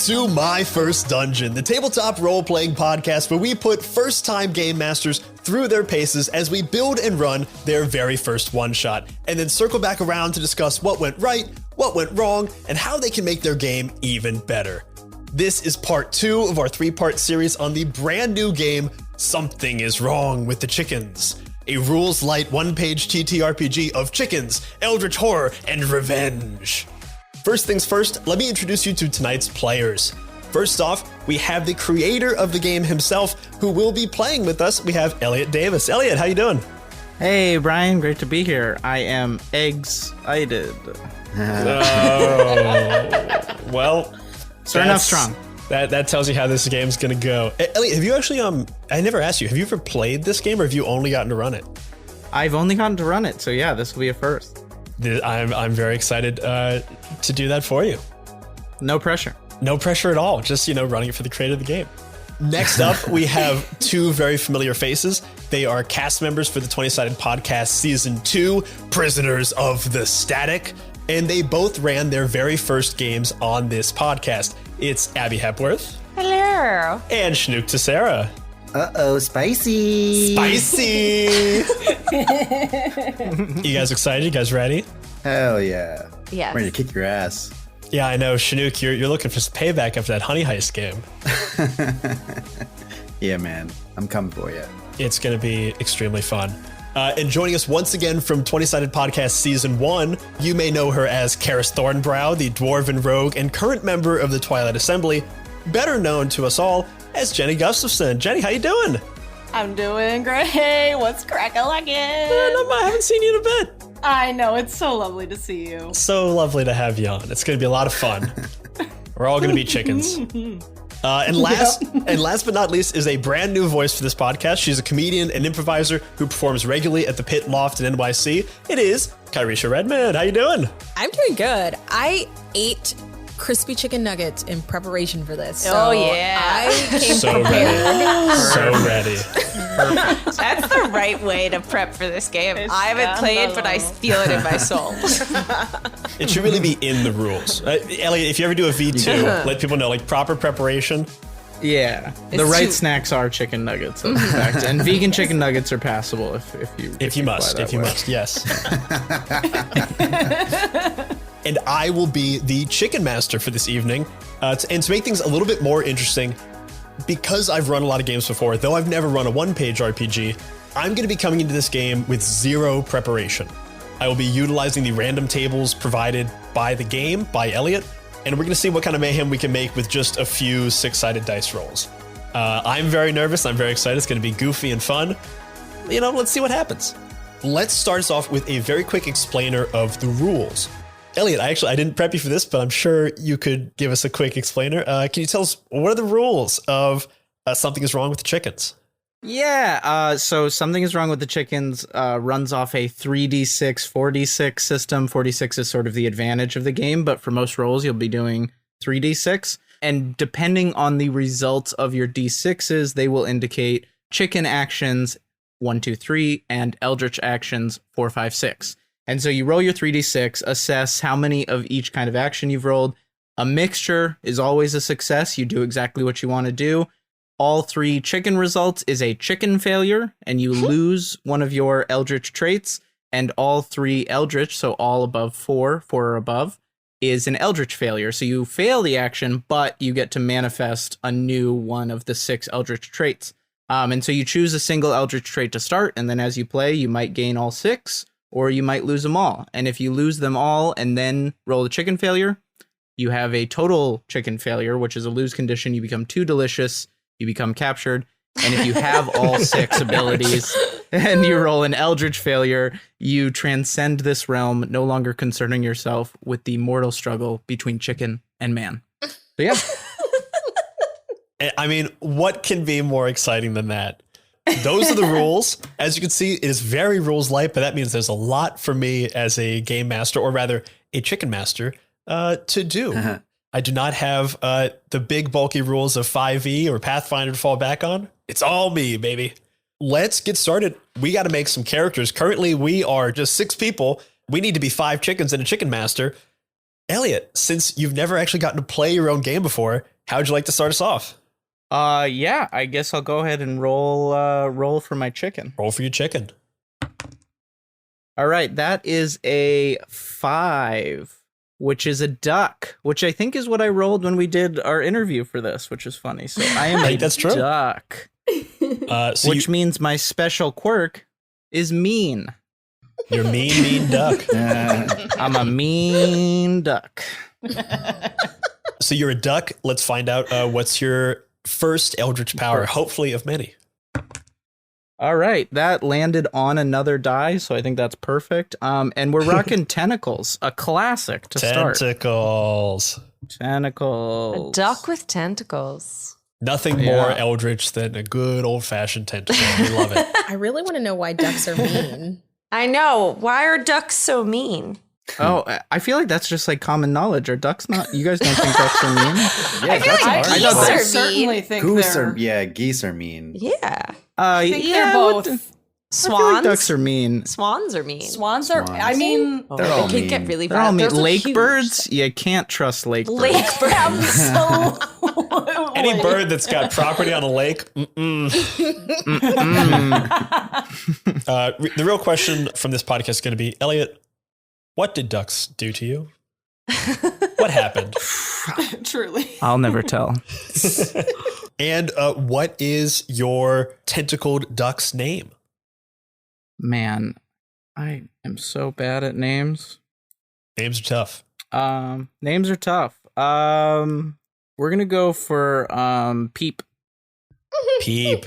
To My First Dungeon, the tabletop role-playing podcast where we put first-time game masters through their paces as we build and run their very first one-shot, and then circle back around to discuss what went right, what went wrong, and how they can make their game even better. This is part 2 of our 3-part series on the brand new game, Something is Wrong with the Chickens, a rules-light one-page TTRPG of chickens, eldritch horror, and revenge. First things first, let me introduce you to tonight's players. First off, we have the creator of the game himself, who will be playing with us. We have Elliot Davis. Elliot, how you doing? Hey, Brian, great to be here. I am excited. Well, starting off strong. That tells you how this game's gonna go. Elliot, have you actually, I never asked you, have you ever played this game or have you only gotten to run it? I've only gotten to run it, so yeah, this will be a first. I'm very excited to do that for you. No pressure. No pressure at all. Just, running it for the creator of the game. Next up, we have 2 very familiar faces. They are cast members for the 20-Sided Podcast Season 2, Prisoners of the Static, and they both ran their very first games on this podcast. It's Abby Hepworth. Hello. And Shenuque Tissera. Uh-oh, spicy. Spicy. You guys excited? You guys ready? Hell yeah. Yes. Ready to kick your ass. Yeah, I know. Shenuque, you're looking for some payback after that Honey Heist game. Yeah, man. I'm coming for you. It's going to be extremely fun. And joining us once again from 20-Sided Podcast Season 1, you may know her as Karis Thornbrow, the Dwarven Rogue and current member of the Twilight Assembly, better known to us all as Jenny Gustafson. Jenny, how you doing? I'm doing great. What's crack-a-lackin'? I haven't seen you in a bit. I know. It's so lovely to see you. So lovely to have you on. It's going to be a lot of fun. We're all going to be chickens. And last but not least is a brand new voice for this podcast. She's a comedian and improviser who performs regularly at the Pit Loft in NYC. It is Kihresha Redmond. How you doing? I'm doing good. I ate crispy chicken nuggets in preparation for this. Oh, yeah. I came So prepared. So ready. That's the right way to prep for this game. I haven't played, but I feel it in my soul. It should really be in the rules. Elliot, if you ever do a V2, let people know, proper preparation. Yeah. The right snacks are chicken nuggets, in fact. And vegan chicken nuggets are passable if you must, yes. And I will be the chicken master for this evening. And to make things a little bit more interesting, because I've run a lot of games before, though I've never run a one-page RPG, I'm going to be coming into this game with 0 preparation. I will be utilizing the random tables provided by the game, by Elliot, and we're going to see what kind of mayhem we can make with just a few 6-sided dice rolls. I'm very nervous. I'm very excited. It's going to be goofy and fun. Let's see what happens. Let's start us off with a very quick explainer of the rules. Elliot, I didn't prep you for this, but I'm sure you could give us a quick explainer. Can you tell us, what are the rules of Something is Wrong with the Chickens? Yeah, so Something is Wrong with the Chickens runs off a 3d6, 4d6 system. 4d6 is sort of the advantage of the game, but for most rolls, you'll be doing 3d6. And depending on the results of your d6s, they will indicate chicken actions 1, 2, 3, and eldritch actions 4, 5, 6. And so you roll your 3d6, assess how many of each kind of action you've rolled. A mixture is always a success. You do exactly what you want to do. All 3 chicken results is a chicken failure, and you lose one of your eldritch traits. And all 3 eldritch, so all above 4 or above, is an eldritch failure. So you fail the action, but you get to manifest a new one of the 6 eldritch traits. And so you choose a single eldritch trait to start, and then as you play, you might gain all 6. Or you might lose them all. And if you lose them all and then roll the chicken failure, you have a total chicken failure, which is a lose condition. You become too delicious. You become captured. And if you have all 6 abilities and you roll an eldritch failure, you transcend this realm, no longer concerning yourself with the mortal struggle between chicken and man. So yeah. I mean, what can be more exciting than that? Those are the rules. As you can see, it is very rules light, but that means there's a lot for me as a game master, or rather a chicken master, to do. Uh-huh. I do not have the big bulky rules of 5e or Pathfinder to fall back on. It's all me, baby. let's get started. We got to make some characters. Currently, we are just 6 people. We need to be 5 chickens and a chicken master. Elliot, since you've never actually gotten to play your own game before, how would you like to start us off? Yeah, I guess I'll go ahead and roll for my chicken. Roll for your chicken. All right, that is a 5, which is a duck, which I think is what I rolled when we did our interview for this, which is funny. So I am a that's true. duck, which means my special quirk is mean. You're mean duck. I'm a mean duck. So you're a duck. Let's find out what's your first eldritch power, hopefully of many. All right, that landed on another die, so I think that's perfect. And we're rocking tentacles, a classic to start. Tentacles. Tentacles. A duck with tentacles. Nothing more eldritch than a good old-fashioned tentacle. We love it. I really want to know why ducks are mean. I know. Why are ducks so mean? Oh, I feel like that's just like common knowledge. Are ducks not? You guys don't think ducks are mean? I feel like geese I are certainly mean. think Goose they're. are geese are mean. Yeah. I think they're both. I feel Swans. like ducks are mean. Swans are mean. Swans are. I Swans. mean, They're all They can mean. get really They're all bad. mean. Those are Lake huge. birds, you can't trust lake birds. Lake birds. absolutely. Any bird that's got property on a lake, the real question from this podcast is going to be, Elliot, what did ducks do to you? What happened? Truly. I'll never tell. And what is your tentacled duck's name? Man, I am so bad at names. Names are tough. Names are tough. We're gonna go for Peep. Peep.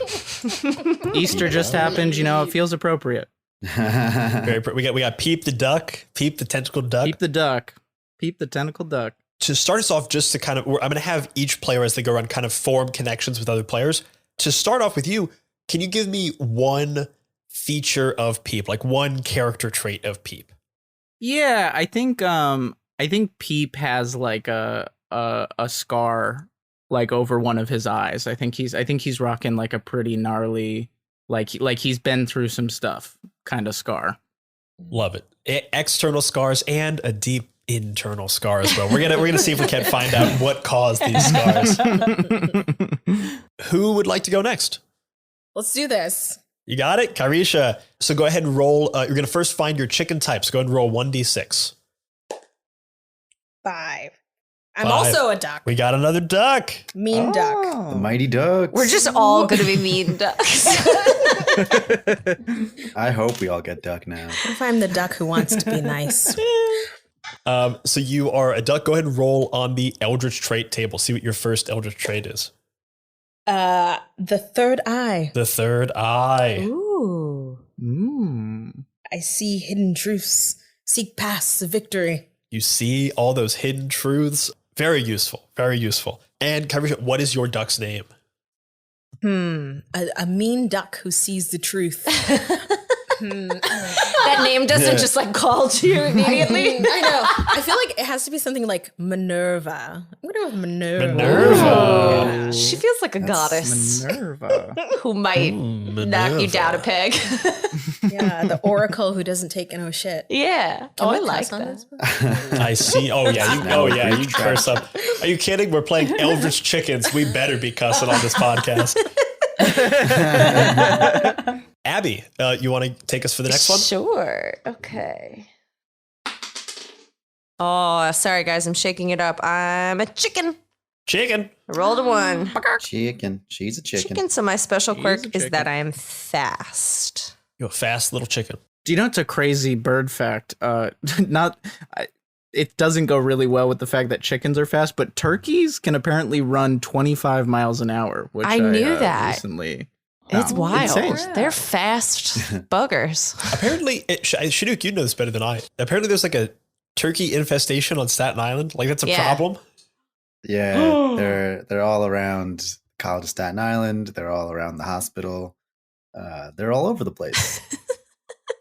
Easter just happened. You know, it feels appropriate. We got Peep the duck, Peep the tentacled duck. Peep the duck. Peep the tentacled duck. To start us off, just to kind of, I'm going to have each player as they go around kind of form connections with other players. To start off with you, can you give me one feature of Peep, like one character trait of Peep? Yeah, I think Peep has like a scar like over one of his eyes. I think he's rocking like a pretty gnarly, like he's been through some stuff kind of scar. Love it. External scars and a deep internal scar as well. We're gonna see if we can find out what caused these scars. Who would like to go next? Let's do this. You got it, Kihresha. So go ahead and roll. You're gonna first find your chicken types. Go ahead and roll 1d6. 5. I'm 5. also a duck. We got another duck. Mean duck. The mighty ducks. We're just all going to be mean ducks. I hope we all get duck now. What if I'm the duck who wants to be nice? So you are a duck. Go ahead and roll on the Eldritch trait table. See what your first Eldritch trait is. The third eye. The third eye. Ooh. I see hidden truths. Seek paths to victory. You see all those hidden truths. Very useful. Very useful. And Kihresha, what is your duck's name? A mean duck who sees the truth. That name doesn't just like call to you immediately. I know. I feel like it has to be something like Minerva. I'm gonna go with Minerva. Minerva. She feels like a goddess Minerva. who might knock you down a peg. Yeah, the oracle who doesn't take no shit. Yeah. Can Oh, we I like cuss on that. this? I see. Oh yeah. You curse up. Are you kidding? We're playing Eldritch Chickens. We better be cussing on this podcast. Abby, you want to take us for the next one? Sure. Okay. Oh, sorry guys, I'm shaking it up. I'm a chicken. Chicken. I rolled a 1. Chicken. She's a chicken. Chicken. So my special She's quirk a is chicken. that I am fast. You're a fast little chicken. Do you know it's a crazy bird fact? It doesn't go really well with the fact that chickens are fast, but turkeys can apparently run 25 miles an hour, which I knew that. recently. It's found. wild. Insane. They're fast buggers. Apparently, Shenuque, you know this better than I. Apparently, there's like a turkey infestation on Staten Island. Like that's a Yeah. problem. Yeah, they're all around College of Staten Island. They're all around the hospital. They're all over the place.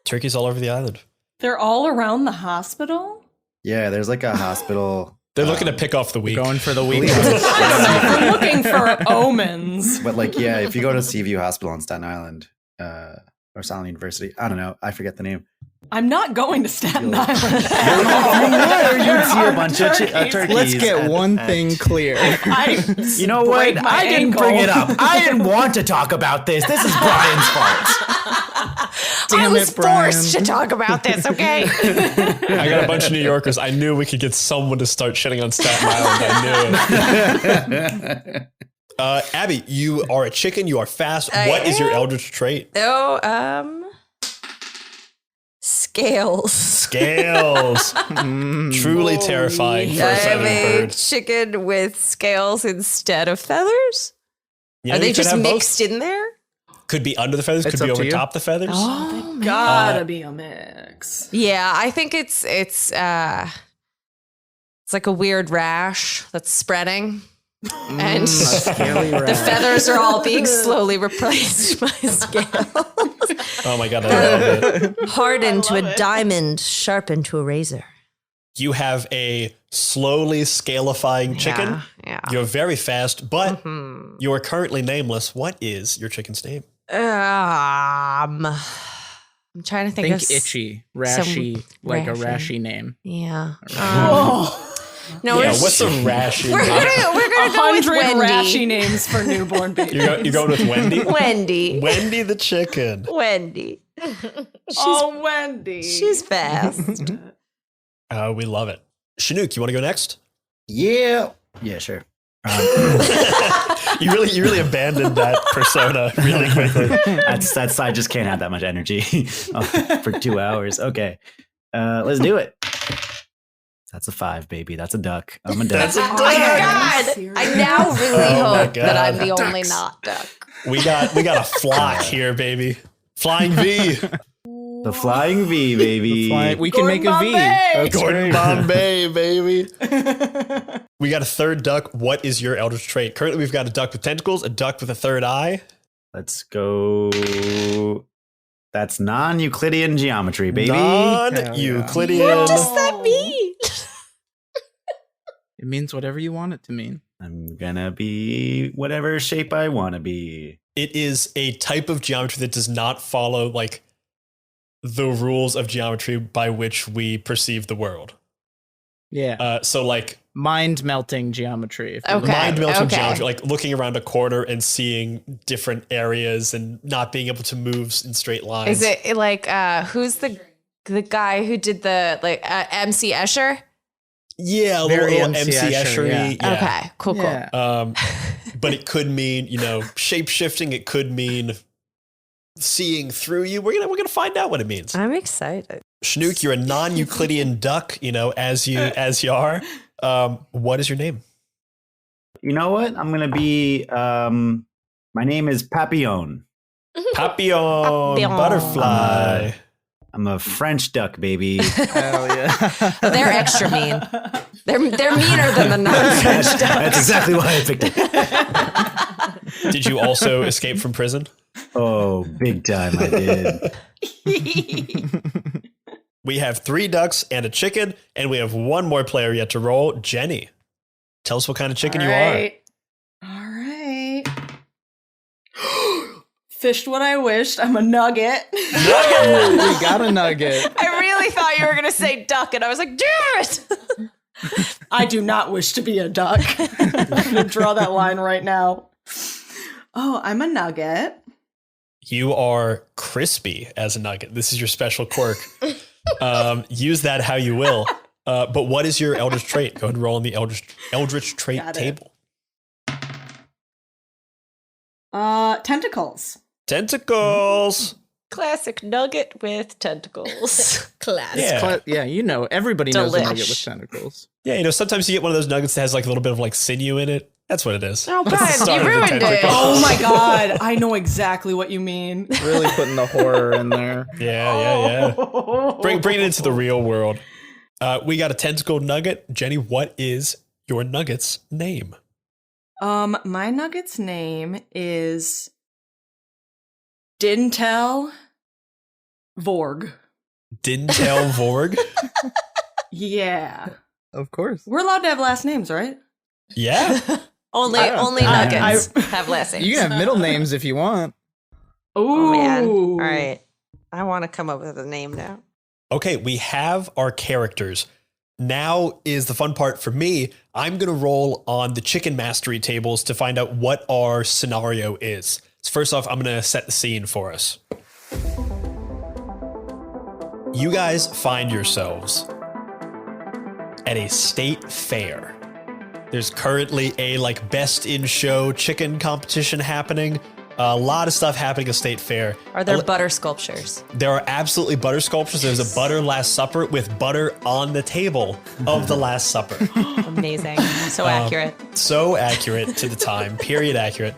Turkeys all over the island. They're all around the hospital? Yeah, there's like a hospital. They're looking to pick off the week. Going for the week. I don't know. We're looking for omens. But like, yeah, if you go to Seaview Hospital on Staten Island, or Silent University. I don't know. I forget the name. I'm not going to Staten Island. You'd see a bunch of turkeys. Let's get one thing clear. You know what? I didn't bring it up. I didn't want to talk about this. This is Brian's fault. Damn I was it, Brian. forced to talk about this, okay? I got a bunch of New Yorkers. I knew we could get someone to start shitting on Staten Island. I knew it. Abby, you are a chicken. You are fast. What is your eldritch trait? Scales. Scales. Truly terrifying for I a am feathered a bird. chicken with scales instead of feathers. You know, Are they you could just have both. mixed in there? Could be under the feathers. It's Could be up to over you. top the feathers. Oh, gotta be a mix. Yeah, I think it's like a weird rash that's spreading. And Scaly the rat. feathers are all being slowly replaced by scales. Oh my god, I love it. Hardened to a diamond, sharpened to a razor. You have a slowly scalifying chicken. Yeah. You're very fast, but you are currently nameless. What is your chicken's name? I'm trying to think of itchy, rashy, like a rashy name. Yeah. Yeah, No, we're, what's a rashy we're name? gonna go with 100 Wendy. rashy names for newborn babies. You're going with Wendy? Wendy. Wendy the chicken. Wendy. Wendy. She's fast. We love it. Shenuque, you want to go next? Yeah, sure. You really abandoned that persona really quickly. That's I just can't have that much energy for 2 hours. Okay, let's do it. That's a 5, baby. That's a duck. I'm a duck. That's a Oh my duck. God. I now really Oh my hope that I'm God. the only not duck. We got a flock here, baby. Flying V. The flying V, baby. We can make a V. That's Gordon great. Bombay, baby. We got a third duck. What is your eldritch trait? Currently, we've got a duck with tentacles, a duck with a third eye. Let's go. That's non-Euclidean geometry, baby. Non-Euclidean. What does that mean? It means whatever you want it to mean. I'm gonna be whatever shape I want to be. It is a type of geometry that does not follow like the rules of geometry by which we perceive the world. Yeah. So like Mind melting geometry. If you Okay. mind melting okay. geometry, like looking around a corner and seeing different areas and not being able to move in straight lines. Is it like who's the guy who did the MC Escher? Yeah, a Very little MC MC Escher, Escher-y. Yeah. Okay, cool. Yeah. But it could mean, shape shifting. It could mean seeing through you. We're gonna find out what it means. I'm excited. Shenuque, you're a non-Euclidean duck. As you are. What is your name? You know what? I'm gonna be. My name is Papillon. Papillon, butterfly. I'm a French duck, baby. Hell yeah. They're extra mean. They're meaner than the non-French ducks. That's exactly why I picked it. Did you also escape from prison? Oh, big time! I did. We have 3 ducks and a chicken, and we have one more player yet to roll. Jenny, tell us what kind of chicken you are. All right. Fished what I wished. I'm a nugget. We got a nugget. I really thought you were gonna say duck, and I was like, damn it! I do not wish to be a duck. I'm going to draw that line right now. Oh, I'm a nugget. You are crispy as a nugget. This is your special quirk. Use that how you will. But what is your eldritch trait? Go ahead and roll on the eldritch trait Got it. table. Tentacles. Tentacles. Classic nugget with tentacles. Class. Yeah. Everybody knows a nugget Delish. with tentacles. Yeah, sometimes you get one of those nuggets that has like a little bit of like sinew in it. That's what it is. Oh, That's the Brian, start you of the ruined it. tentacle. Oh my God. I know exactly what you mean. Really putting the horror in there. Yeah. Bring it into the real world. We got a tentacle nugget. Jenny, what is your nugget's name? My nugget's name is Dintel Vorg. Dintel Vorg. Yeah. Of course. We're allowed to have last names, right? Yeah. Only nuggets have last names. You can have middle names if you want. Ooh. Oh, man. All right. I want to come up with a name now. Okay, we have our characters. Now is the fun part for me. I'm going to roll on the chicken mastery tables to find out what our scenario is. So first off, I'm going to set the scene for us. You guys find yourselves at a state fair. There's currently a best in show chicken competition happening. A lot of stuff happening at State Fair. Are there butter sculptures? There are absolutely butter sculptures. There's a butter Last Supper with butter on the table of the Last Supper. Amazing. So accurate. So accurate to the time. Period accurate.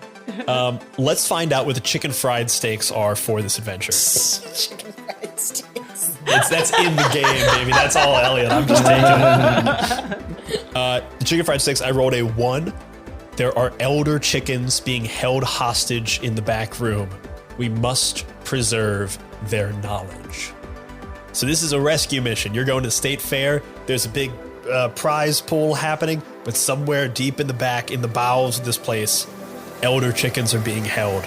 Let's find out what the chicken fried steaks are for this adventure. Chicken fried steaks. That's in the game, baby. That's all Elliot. I'm just taking it. The chicken fried steaks, I rolled a 1. There are elder chickens being held hostage in the back room. We must preserve their knowledge. So this is a rescue mission. You're going to State Fair. There's a big prize pool happening, but somewhere deep in the back, in the bowels of this place, elder chickens are being held.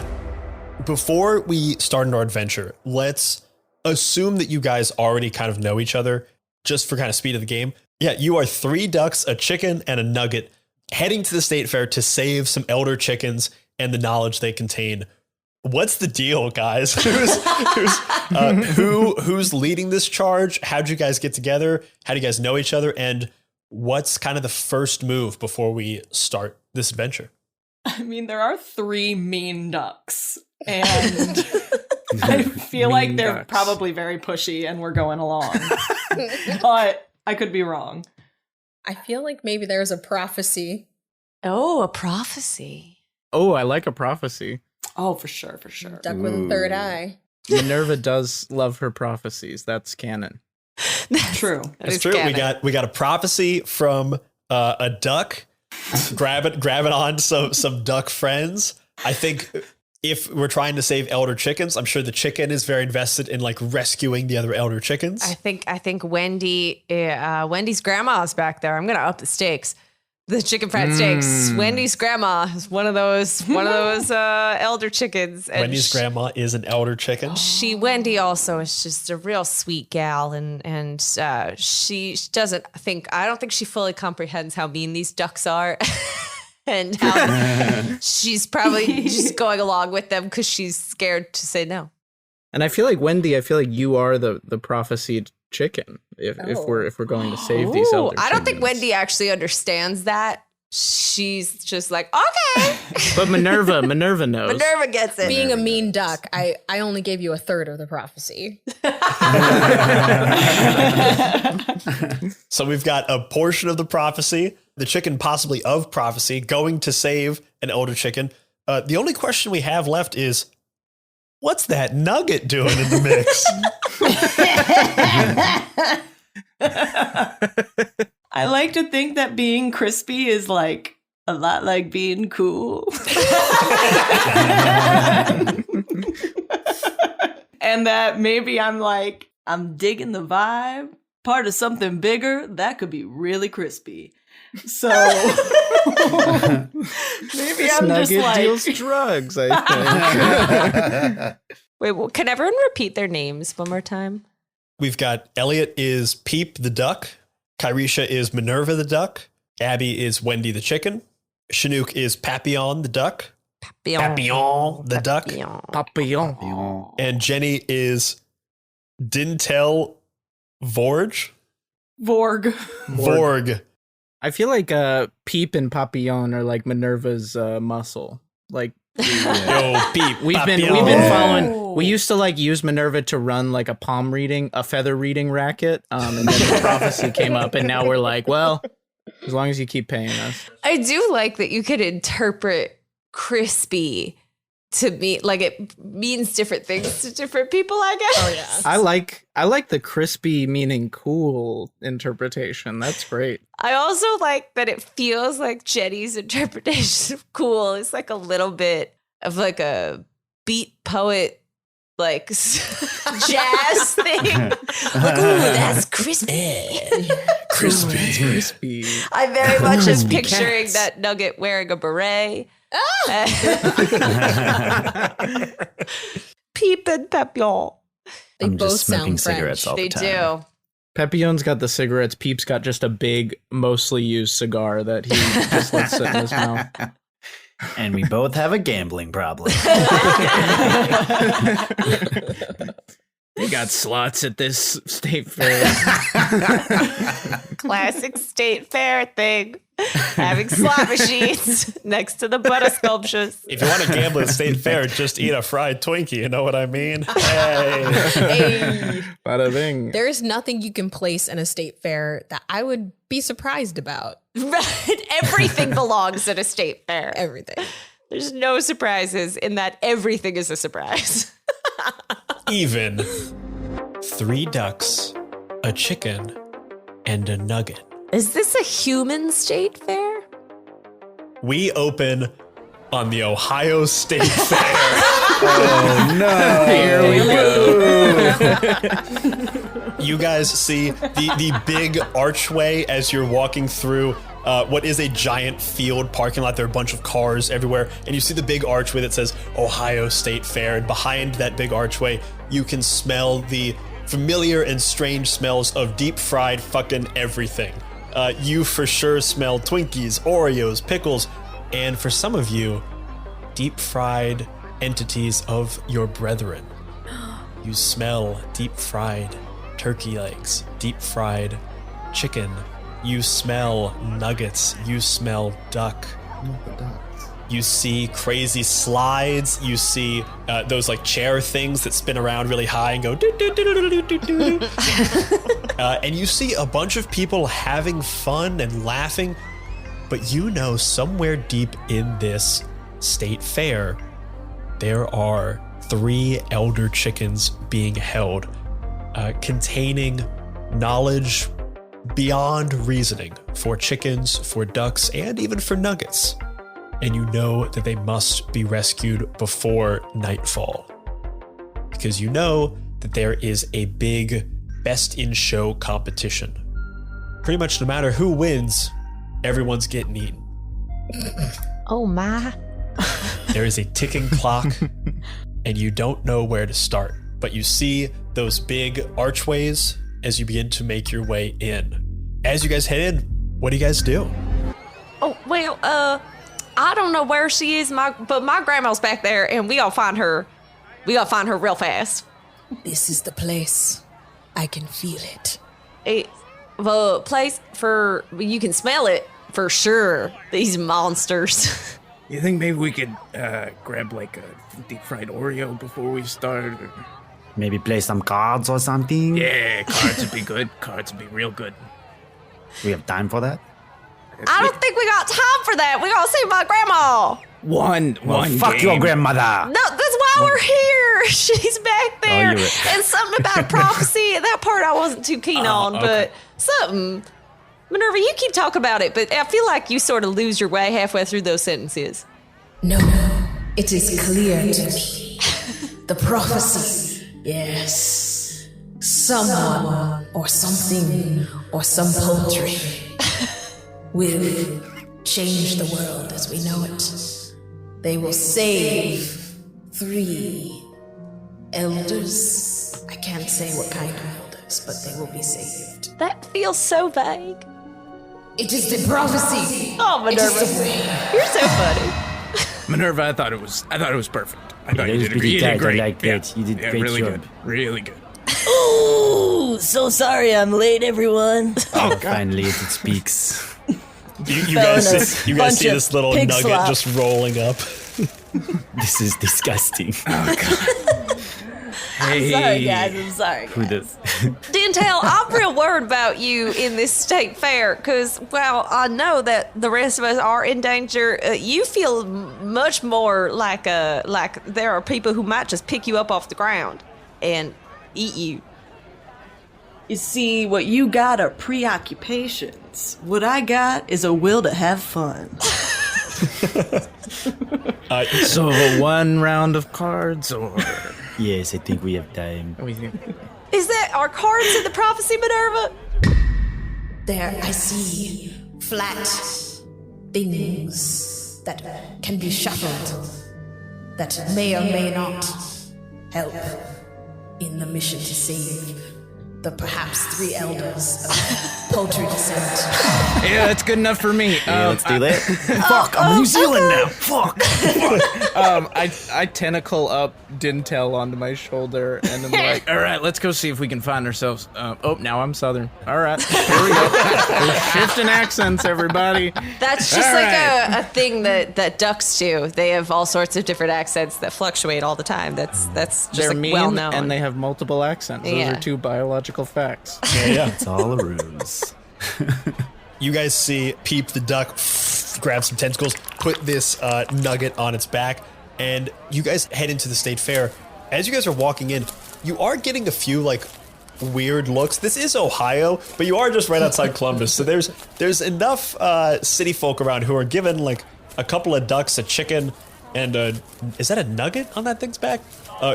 Before we start on our adventure, let's assume that you guys already kind of know each other, just for kind of speed of the game. Yeah, you are 3 ducks, a chicken, and a nugget, heading to the State Fair to save some elder chickens and the knowledge they contain. What's the deal, guys? Who's leading this charge? How'd you guys get together? How do you guys know each other? And what's kind of the first move before we start this adventure? I mean, there are 3 mean ducks, and I feel like they're ducks. probably very pushy and we're going along. But I could be wrong. I feel like maybe there's a prophecy. Oh, a prophecy. Oh, I like a prophecy. Oh, for sure, for sure. Duck with a third eye. Minerva does love her prophecies. That's canon. True. That's true. We got a prophecy from a duck. Grab it on some duck friends. I think if we're trying to save elder chickens, I'm sure the chicken is very invested in rescuing the other elder chickens. I think Wendy's grandma's back there. I'm gonna up the stakes. The chicken fried steaks. Wendy's grandma is one of those elder chickens. And Wendy's grandma is an elder chicken. Wendy also is just a real sweet gal, and she doesn't think. I don't think she fully comprehends how mean these ducks are. And how she's probably just going along with them because she's scared to say no. And I feel like Wendy, you are the prophesied chicken if we're going to save these elder I don't think chickens. Wendy actually understands that. She's just like, okay. But Minerva knows. Minerva gets it. Being a mean duck, I only gave you a third of the prophecy. So we've got a portion of the prophecy, the chicken possibly of prophecy, going to save an elder chicken. The only question we have left is, what's that nugget doing in the mix? I like to think that being crispy is a lot like being cool. And that maybe I'm digging the vibe, part of something bigger that could be really crispy. So maybe I'm Nugget just deals drugs, I think. Wait, can everyone repeat their names one more time? We've got Elliot is Peep the duck. Kihresha is Minerva the duck. Abby is Wendy the chicken. Shenuque is Papillon the duck. Papillon the duck. Papillon. And Jenny is Dintel Vorg. Vorg. I feel like Peep and Papillon are like Minerva's muscle. Like Yo, Peep. we've been following. We used to use Minerva to run a feather reading racket, and then the prophecy came up, and now we're like, well, as long as you keep paying us. I do like that you could interpret crispy to me, it means different things to different people, I guess. Oh yeah. I like the crispy meaning cool interpretation. That's great. I also like that it feels like Jenny's interpretation of cool is a little bit of a beat poet jazz thing. Ooh, that's crispy. Crispy. I very much am Crispy picturing cats. that nugget wearing a beret. Peep and Papillon. They I'm both just smoking sound cigarettes French. all They the time. do. Papillon's got the cigarettes. Peep's got just a big, mostly used cigar that he just lets sit in his mouth. And we both have a gambling problem. They got slots at this state fair. Classic state fair thing. Having slot machines next to the Buddha sculptures. If you want to gamble at State Fair, just eat a fried Twinkie. You know what I mean? Hey. Hey, Bada bing. there's nothing you can place in a state fair that I would be surprised about. Right. Everything belongs at a state fair. Everything. There's no surprises in that everything is a surprise. Even 3 ducks, a chicken, and a nugget. Is this a human state fair? We open on the Ohio State Fair. Oh no! Here we go. You guys see the big archway as you're walking through what is a giant field parking lot. There are a bunch of cars everywhere, and you see the big archway that says Ohio State Fair, and behind that big archway, you can smell the familiar and strange smells of deep fried fucking everything. You for sure smell Twinkies, Oreos, pickles, and for some of you, deep fried entities of your brethren. You smell deep fried turkey legs, deep fried chicken. You smell nuggets. You smell duck. You see crazy slides. You see those like chair things that spin around really high and go do do do do do do do do. And you see a bunch of people having fun and laughing, but you know somewhere deep in this state fair, there are 3 elder chickens being held, containing knowledge beyond reasoning for chickens, for ducks, and even for nuggets. And you know that they must be rescued before nightfall, because you know that there is a big best in show competition. Pretty much no matter who wins, everyone's getting eaten. Oh my. There is a ticking clock, and you don't know where to start, but you see those big archways as you begin to make your way in. As you guys head in, what do you guys do? Oh, well, I don't know where she is, but my grandma's back there, and we gotta find her. We gotta find her real fast. This is the place. I can feel it. The place for, you can smell it for sure. These monsters. You think maybe we could grab like a deep fried Oreo before we start? Or... Maybe play some cards or something? Yeah, cards would be good. Cards would be real good. We have time for that? I don't think we got time for that. We gotta see my grandma. One Fuck game. your grandmother! No, that's why we're here. She's back there. you're right. And something about prophecy. That part I wasn't too keen on, okay. but something. Minerva, you keep talking about it, but I feel like you sort of lose your way halfway through those sentences. No, it is clear to me. The prophecy. Yes. Someone or something or some poultry will change the world as we know it. They will save 3 elders. I can't say what kind of elders, but they will be saved. That feels so vague. It is the prophecy. Oh, It is Minerva, the way. you're so funny. Minerva, I thought it was perfect. I thought that you was did pretty you did tight. I great. like that. You did great really job. good. Really good. Ooh, so sorry I'm late, everyone. Oh, finally it speaks. You Fell guys in a see bunch this of little pig nugget slop. just rolling up. This is disgusting. I'm sorry, guys. I'm sorry. Who does? Dentel, I'm real worried about you in this state fair because, well, I know that the rest of us are in danger. You feel much more like there are people who might just pick you up off the ground and eat you. You see, what you got are preoccupations. What I got is a will to have fun. So one round of cards, or Yes, I think we have time. Is that our cards in the prophecy, Minerva? There I see flat things that can be shuffled, that may or may not help in the mission to save the perhaps 3 elders of poultry descent. Yeah, that's good enough for me. Let's do that. Fuck, I'm in New Zealand now. Fuck. I tentacle up Dintel onto my shoulder, and I'm like, all right, let's go see if we can find ourselves. Now I'm Southern. All right, here we go. We're shifting accents, everybody. That's just All like right. a thing that ducks do. They have all sorts of different accents that fluctuate all the time. That's just They're like mean, well known. and they have multiple accents. Those Yeah. are 2 biological facts. Yeah. It's all a ruse. You guys see Peep the duck grab some tentacles, put this nugget on its back, and you guys head into the state fair. As you guys are walking in, you are getting a few like weird looks. This is Ohio, but you are just right outside Columbus, so there's enough city folk around who are given like a couple of ducks, a chicken, and is that a nugget on that thing's back?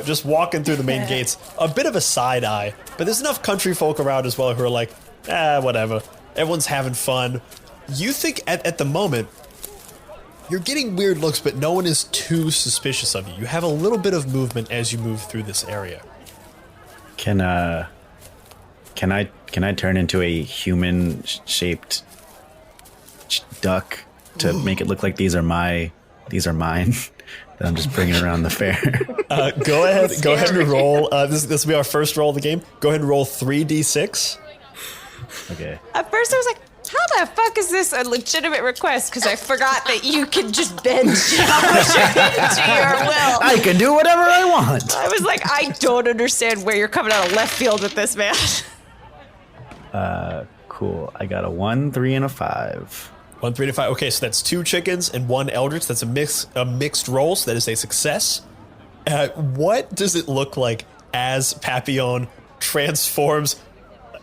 Just walking through the main gates, a bit of a side eye, but there's enough country folk around as well who are like, whatever. Everyone's having fun. You think at the moment, you're getting weird looks, but no one is too suspicious of you. You have a little bit of movement as you move through this area. Can I turn into a human shaped duck to make it look like these are mine? That I'm just bringing around the fair. Go ahead and roll. This will be our first roll of the game. Go ahead and roll 3d6. Okay. At first, I was like, how the fuck is this a legitimate request? Because I forgot that you can just bend geometry into your will. I can do whatever I want. I was like, I don't understand where you're coming out of left field with this, man. Cool. I got a 1, 3, and a 5. 1, 3 to 5. Okay, so that's 2 chickens and 1 eldritch. That's a mixed roll, so that is a success. What does it look like as Papillon transforms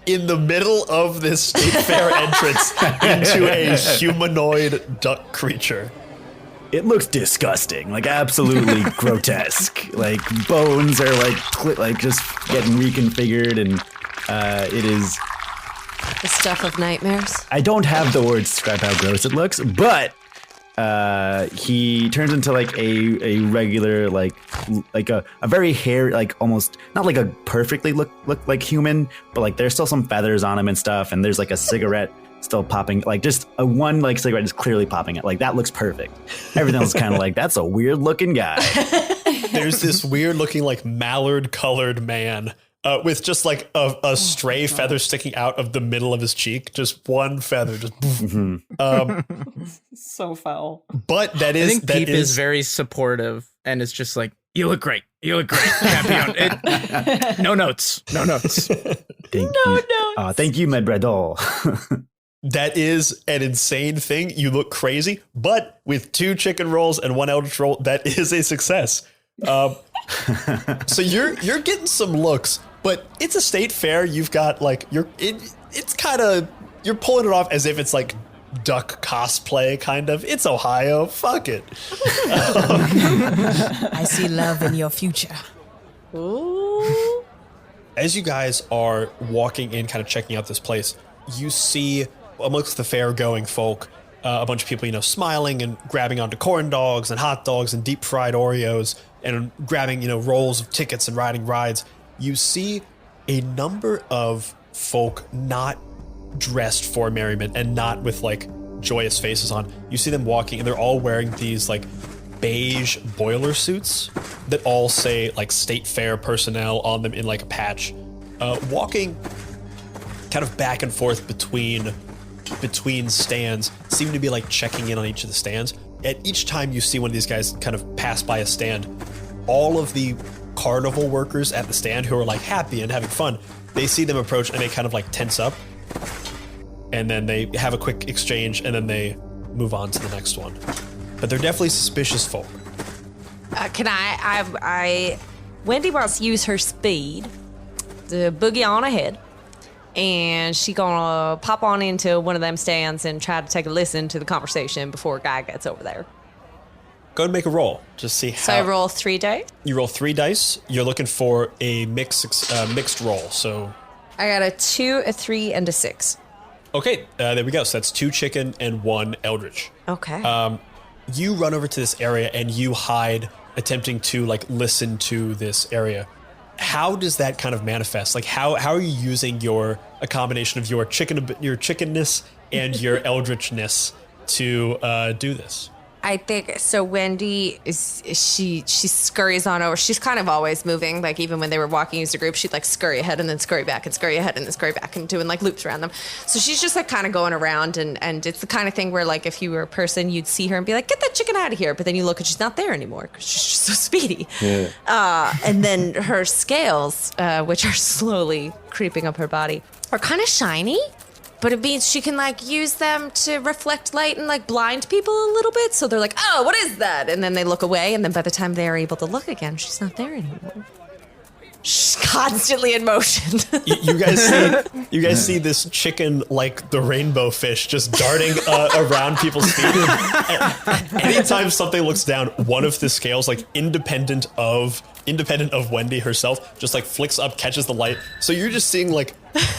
in the middle of this state fair entrance into a humanoid duck creature? It looks disgusting, like absolutely grotesque. Like bones are like just getting reconfigured, and it is. The stuff of nightmares. I don't have the words to describe how gross it looks, but he turns into like a regular like a very hairy, like almost not like a perfectly look like human, but like there's still some feathers on him and stuff, and there's like a cigarette still popping, like just a one like cigarette is clearly popping it. Like that looks perfect. Everything else is kind of like, that's a weird looking guy. There's this weird looking like mallard colored man with just like a stray feather sticking out of the middle of his cheek. Just one feather. Just So foul. But that I is think Peep is very supportive and it's just like, you look great. You look great. Papillon. No notes. Thank you. Thank you, my brother. That is an insane thing. You look crazy, but with 2 chicken rolls and 1 eldritch roll, that is a success. So you're getting some looks, but it's a state fair. You've got like it's kind of, you're pulling it off as if it's like duck cosplay kind of. It's Ohio. Fuck it. I see love in your future. Ooh. As you guys are walking in, kind of checking out this place, you see amongst the fair-going folk, a bunch of people, smiling and grabbing onto corn dogs and hot dogs and deep fried Oreos and grabbing, rolls of tickets and riding rides. You see a number of folk not dressed for merriment and not with like joyous faces on. You see them walking and they're all wearing these like beige boiler suits that all say like state fair personnel on them in like a patch, walking kind of back and forth between stands, seem to be like checking in on each of the stands. At each time you see one of these guys kind of pass by a stand, all of the carnival workers at the stand who are like happy and having fun, they see them approach and they kind of like tense up, and then they have a quick exchange and then they move on to the next one. But they're definitely suspicious folk. Can I Wendy wants to use her speed to boogie on ahead, and she gonna pop on into one of them stands and try to take a listen to the conversation before a guy gets over there. Go ahead and make a roll. Just see how. So I roll 3 dice. You roll 3 dice. You're looking for a mixed roll. So I got a 2, a 3, and a 6. okay, there we go. So that's 2 chicken and 1 eldritch. Okay. You run over to this area and you hide attempting to like listen to this area. How does that kind of manifest? Like how are you using a combination of your chickenness and your eldritchness to do this? I think so. Wendy she scurries on over. She's kind of always moving. Like even when they were walking as a group, she'd like scurry ahead and then scurry back and scurry ahead and then scurry back and doing like loops around them. So she's just like kind of going around and it's the kind of thing where like if you were a person, you'd see her and be like, get that chicken out of here. But then you look and she's not there anymore because she's just so speedy. Yeah. And then her scales, which are slowly creeping up her body, are kind of shiny. But it means she can like use them to reflect light and like blind people a little bit. So they're like, oh, what is that? And then they look away. And then by the time they're able to look again, she's not there anymore. She's constantly in motion. You guys see this chicken like the rainbow fish just darting around people's feet. Anytime something looks down, one of the scales, like independent of Wendy herself, just like flicks up, catches the light. So you're just seeing like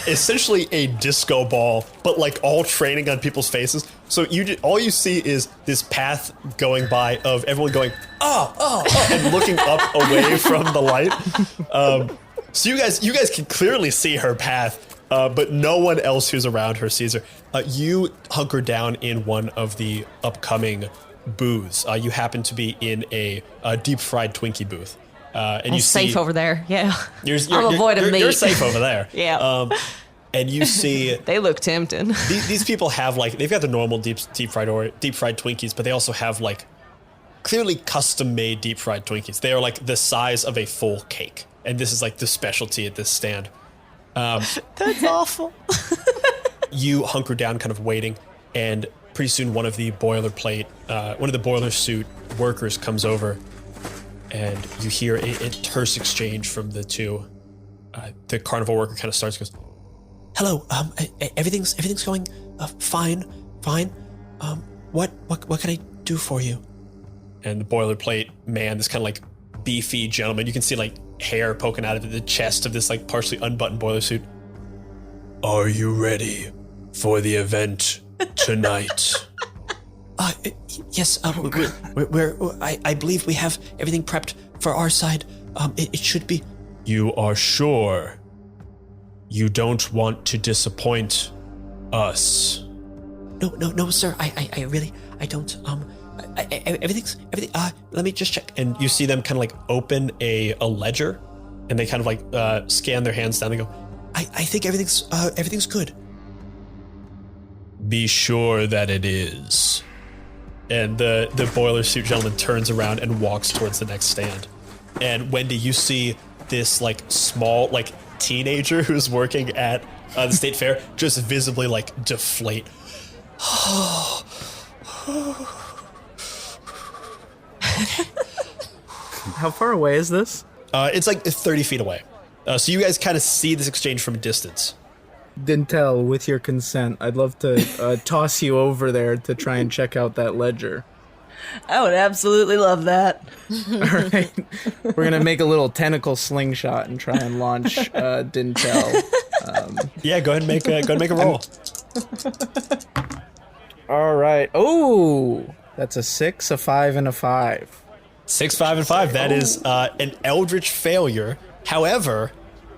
essentially a disco ball, but like all training on people's faces. So all you see is this path going by of everyone going, oh, and looking up away from the light. So you guys can clearly see her path, but no one else who's around her sees her. You hunker down in one of the upcoming booths. You happen to be in a deep fried Twinkie booth. And I'm safe over there. Yeah. I'll avoid a meat. You're safe over there. Yeah. And you see they look tempting. These people have like they've got the normal deep fried Twinkies, but they also have like clearly custom made deep fried Twinkies. They are like the size of a full cake, and this is like the specialty at this stand. That's awful. You hunker down, kind of waiting, and pretty soon one of the boiler suit workers comes over. And you hear a terse exchange from the two. The carnival worker kind of starts, goes, "Hello, everything's going fine. What can I do for you?" And the boilerplate man, this kind of like beefy gentleman, you can see like hair poking out of the chest of this like partially unbuttoned boiler suit. "Are you ready for the event tonight?" Yes, I believe we have everything prepped for our side. It should be. You are sure? You don't want to disappoint us? No, sir. I really don't. Everything. Let me just check. And you see them kind of like open a ledger, and they kind of like scan their hands down and go, I think everything's good. Be sure that it is. And the boiler suit gentleman turns around and walks towards the next stand. And Wendy, you see this like small like teenager who's working at the state fair just visibly like deflate. How far away is this? It's like 30 feet away. So you guys kind of see this exchange from a distance. Dintel, with your consent, I'd love to toss you over there to try and check out that ledger. I would absolutely love that. All right. We're going to make a little tentacle slingshot and try and launch Dintel. Yeah, go ahead and make a roll. All right. Oh, that's a 6, a 5, and a 5. 6, 5, and 5. That is an eldritch failure. However,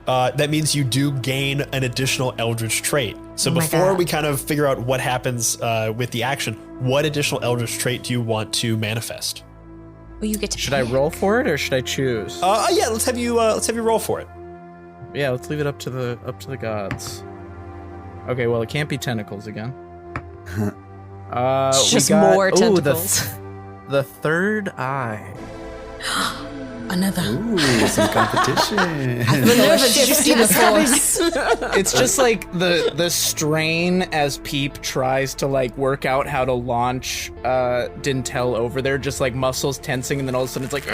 that means you do gain an additional eldritch trait. So before we kind of figure out what happens with the action, what additional eldritch trait do you want to manifest? Well, you get to. Should I roll for it or should I choose? Yeah, let's have you roll for it. Yeah, let's leave it up to the gods. Okay, well it can't be tentacles again. It's just more tentacles. The third eye. Another. Ooh, some competition. It's just like the strain as Peep tries to like work out how to launch Dintel over there, just like muscles tensing, and then all of a sudden it's like,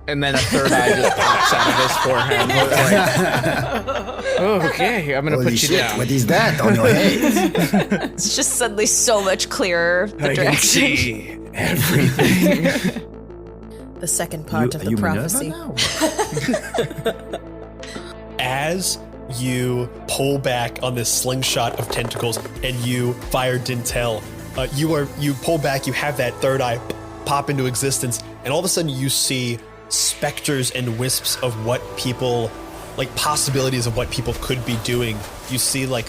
and then a third eye just pops out of his forehead. Like, okay, I'm gonna Holy put shit, you down. what is that on your head? It's just suddenly so much clearer the I direction. can see everything. The second part of the prophecy. As you pull back on this slingshot of tentacles and you fire Dintel, you pull back, you have that third eye pop into existence, and all of a sudden you see specters and wisps of what people, like possibilities of what people could be doing. You see like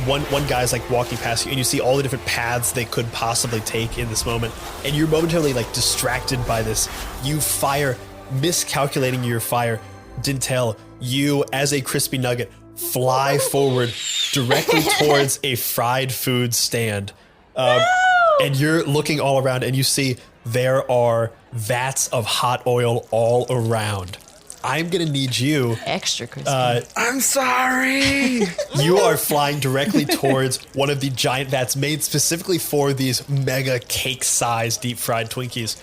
one guy's like walking past you, and you see all the different paths they could possibly take in this moment, and you're momentarily like distracted by this. You fire, miscalculating your fire. Dintel, you as a crispy nugget fly forward directly towards a fried food stand, and you're looking all around, and you see there are vats of hot oil all around. I'm gonna need you. Extra crispy. I'm sorry. You are flying directly towards one of the giant vats made specifically for these mega cake-sized deep-fried Twinkies.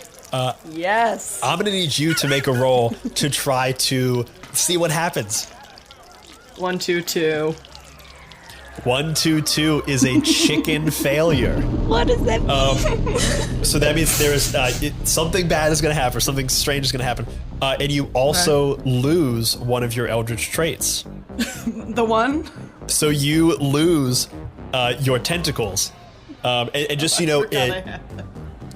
Yes. I'm gonna need you to make a roll to try to see what happens. 1, 2, 2. 1, 2, 2 is a chicken failure. What does that mean? So that means there's something bad is gonna happen, or something strange is gonna happen, and you also lose one of your eldritch traits. The one? So you lose your tentacles, and just so you know,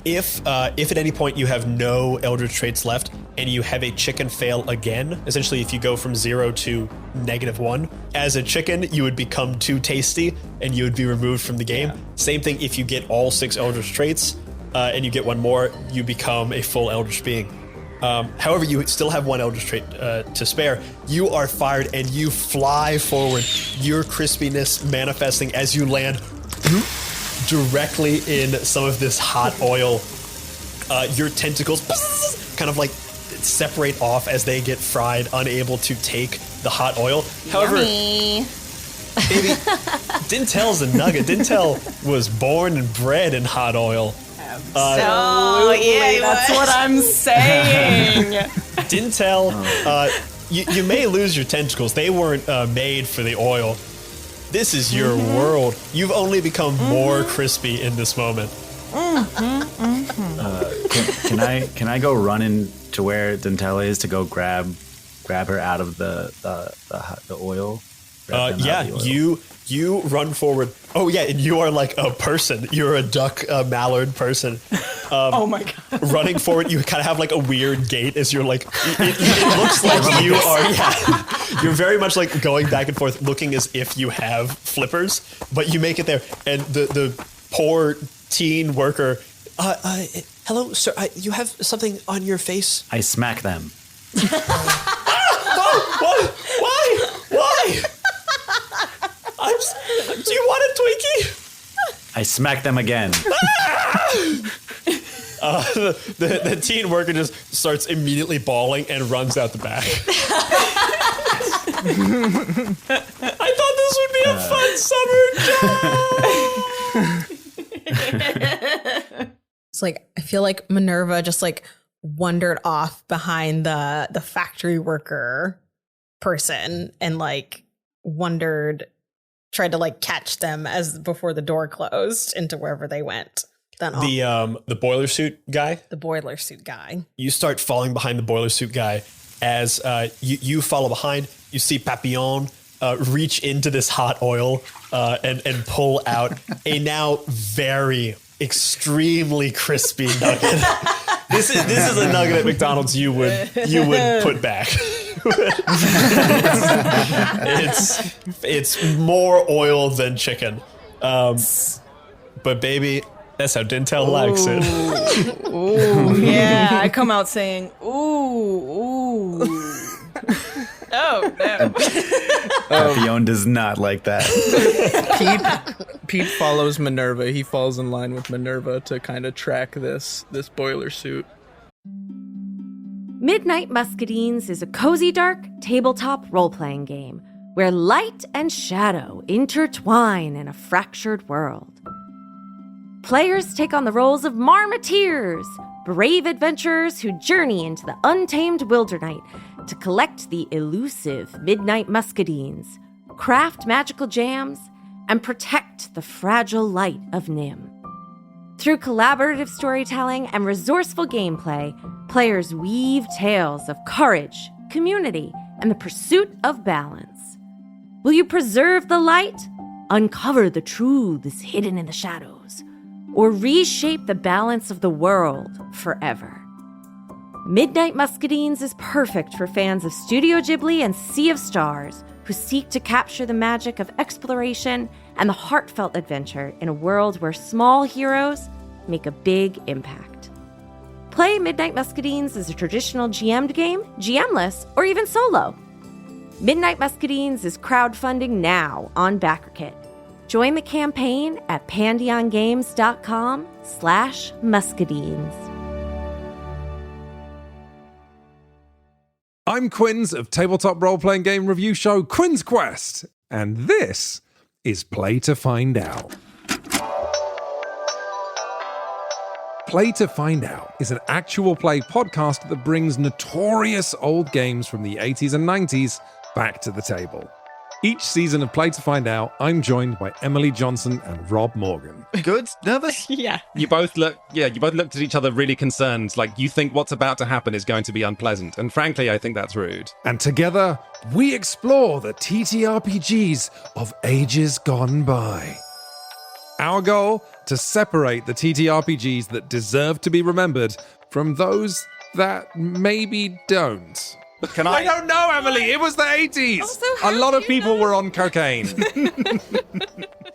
if at any point you have no eldritch traits left and you have a chicken fail again, essentially if you go from 0 to -1, as a chicken you would become too tasty and you would be removed from the game. Same thing if you get all 6 eldritch traits and you get one more, you become a full eldritch being. However, you still have one eldritch trait to spare. You are fired and you fly forward, your crispiness manifesting as you land directly in some of this hot oil. Your tentacles kind of like separate off as they get fried, unable to take the hot oil. However, baby, Dintel's a nugget. Dintel was born and bred in hot oil. Absolutely, that's what I'm saying. Dintel, you may lose your tentacles. They weren't made for the oil. This is your world. You've only become more crispy in this moment. Can I go run into where Dintel is to go grab her out of the oil? Yeah, you run forward. Oh yeah, and you are like a person. You're a duck mallard person. Oh my god! Running forward, you kind of have like a weird gait as you're like. It looks like you are. Yeah, you're very much like going back and forth, looking as if you have flippers, but you make it there. And the poor teen worker. Hello, sir. You have something on your face. I smack them. What? Why? Do you want a Twinkie? I smack them again. The teen worker just starts immediately bawling and runs out the back. I thought this would be a fun summer job. It's like, I feel like Minerva just like wandered off behind the factory worker person and like tried to like catch them as before the door closed into wherever they went. Then the boiler suit guy? The boiler suit guy. You start falling behind the boiler suit guy as you follow behind. You see Papillon reach into this hot oil and pull out a now very extremely crispy nugget. This is a nugget at McDonald's you would put back. it's more oil than chicken, but baby, that's how Dintel likes it. Ooh, yeah, I come out saying, ooh. Oh no. Papillon does not like that. Pete follows Minerva. He falls in line with Minerva to kind of track this boiler suit. Midnight Muscadines is a cozy, dark tabletop role-playing game where light and shadow intertwine in a fractured world. Players take on the roles of marmoteers, brave adventurers who journey into the untamed wildernite to collect the elusive Midnight Muscadines, craft magical jams, and protect the fragile light of Nim. Through collaborative storytelling and resourceful gameplay, players weave tales of courage, community, and the pursuit of balance. Will you preserve the light, uncover the truths hidden in the shadows, or reshape the balance of the world forever? Midnight Muscadines is perfect for fans of Studio Ghibli and Sea of Stars, who seek to capture the magic of exploration and the heartfelt adventure in a world where small heroes make a big impact. Play Midnight Muscadines as a traditional GM'd game, GMless, or even solo. Midnight Muscadines is crowdfunding now on BackerKit. Join the campaign at pandeongames.com/muscadines. I'm Quinns of tabletop role-playing game review show Quinn's Quest, and this is Play to Find Out. Play to Find Out is an actual play podcast that brings notorious old games from the 80s and 90s back to the table. Each season of Play to Find Out, I'm joined by Emily Johnson and Rob Morgan. Good? Nervous? Yeah. You both looked at each other really concerned, like you think what's about to happen is going to be unpleasant. And frankly, I think that's rude. And together, we explore the TTRPGs of ages gone by. Our goal, to separate the TTRPGs that deserve to be remembered from those that maybe don't. Can I don't know, Emily. It was the 80s. Also, A lot of people were on cocaine.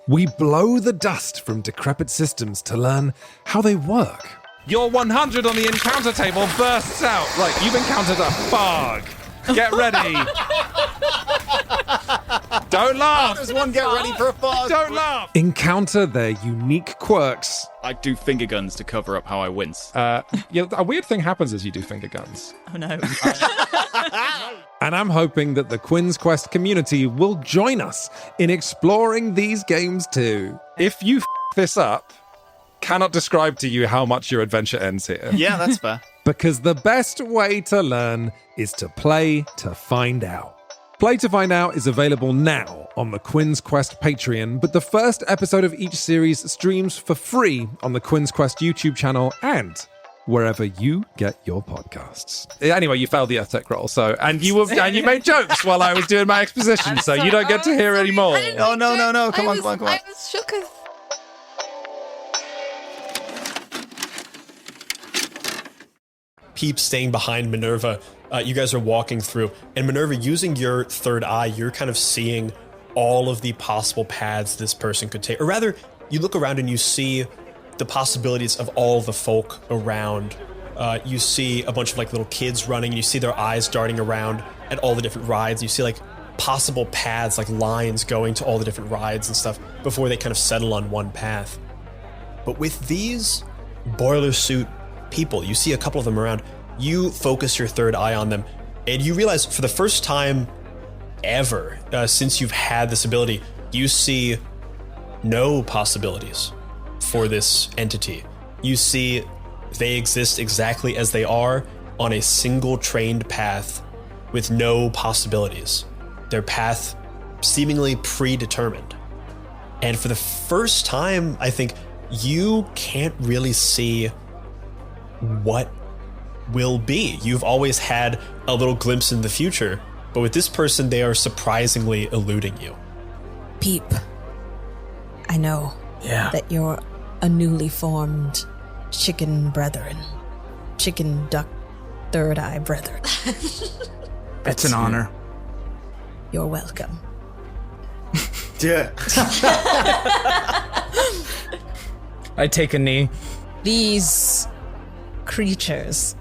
We blow the dust from decrepit systems to learn how they work. Your 100 on the encounter table bursts out. Right, you've encountered a fog. Get ready. Don't laugh. There's one get ready for a fog. Don't laugh. Encounter their unique quirks. I do finger guns to cover up how I wince. A weird thing happens as you do finger guns. Oh no. And I'm hoping that the Quinn's Quest community will join us in exploring these games too. If you this up, cannot describe to you how much your adventure ends here. Yeah, that's fair. Because the best way to learn is to play to find out. Play to Find Out is available now on the Quinn's Quest Patreon, but the first episode of each series streams for free on the Quinn's Quest YouTube channel and wherever you get your podcasts. Anyway, you failed the Earthtech roll, and you made jokes while I was doing my exposition, so you don't get to hear any more. Oh, no. Come on. I was shook as... Peep staying behind Minerva. You guys are walking through, and Minerva, using your third eye, you're kind of seeing all of the possible paths this person could take. Or rather, you look around and you see the possibilities of all the folk around. You see a bunch of like little kids running, and you see their eyes darting around at all the different rides. You see like possible paths, like lines going to all the different rides and stuff before they kind of settle on one path. But with these boiler suit people, you see a couple of them around. You focus your third eye on them, and you realize for the first time ever, since you've had this ability, you see no possibilities for this entity. You see they exist exactly as they are on a single trained path with no possibilities. Their path seemingly predetermined. And for the first time, I think you can't really see what will be. You've always had a little glimpse in the future, but with this person, they are surprisingly eluding you. Peep, I know that you're a newly formed chicken brethren. Chicken, duck, third eye brethren. It's an honor. You're welcome. Yeah. I take a knee. These creatures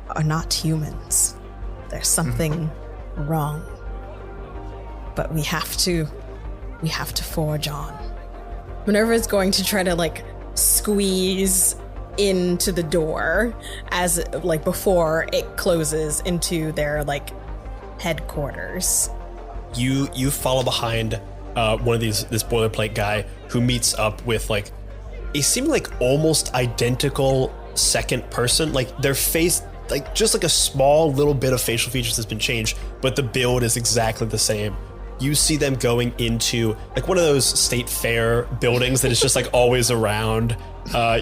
are not humans. There's something wrong. But we have to forge on. Minerva is going to try to like squeeze into the door as like before it closes into their like headquarters. You follow behind one of this boilerplate guy who meets up with like a seeming like almost identical second person. Like their face, like just like a small little bit of facial features has been changed, but the build is exactly the same. You see them going into like one of those state fair buildings that is just like always around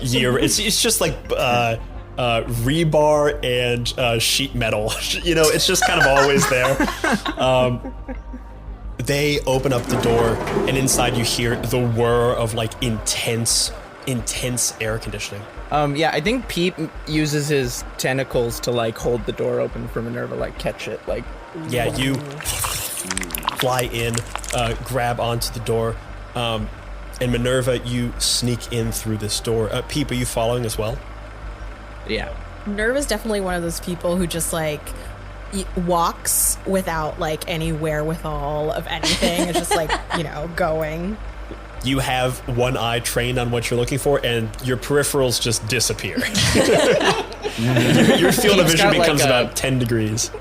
year. It's just like rebar and sheet metal. You know, it's just kind of always there. They open up the door, and inside you hear the whir of like intense intense air conditioning. Yeah, I think Pete uses his tentacles to like hold the door open for Minerva, like catch it, like. Yeah, you fly in, grab onto the door, and Minerva, you sneak in through this door. Peep, are you following as well? Yeah. Minerva's definitely one of those people who just like walks without like any wherewithal of anything. It's just like, going. You have one eye trained on what you're looking for, and your peripherals just disappear. Your field of vision becomes about 10 degrees.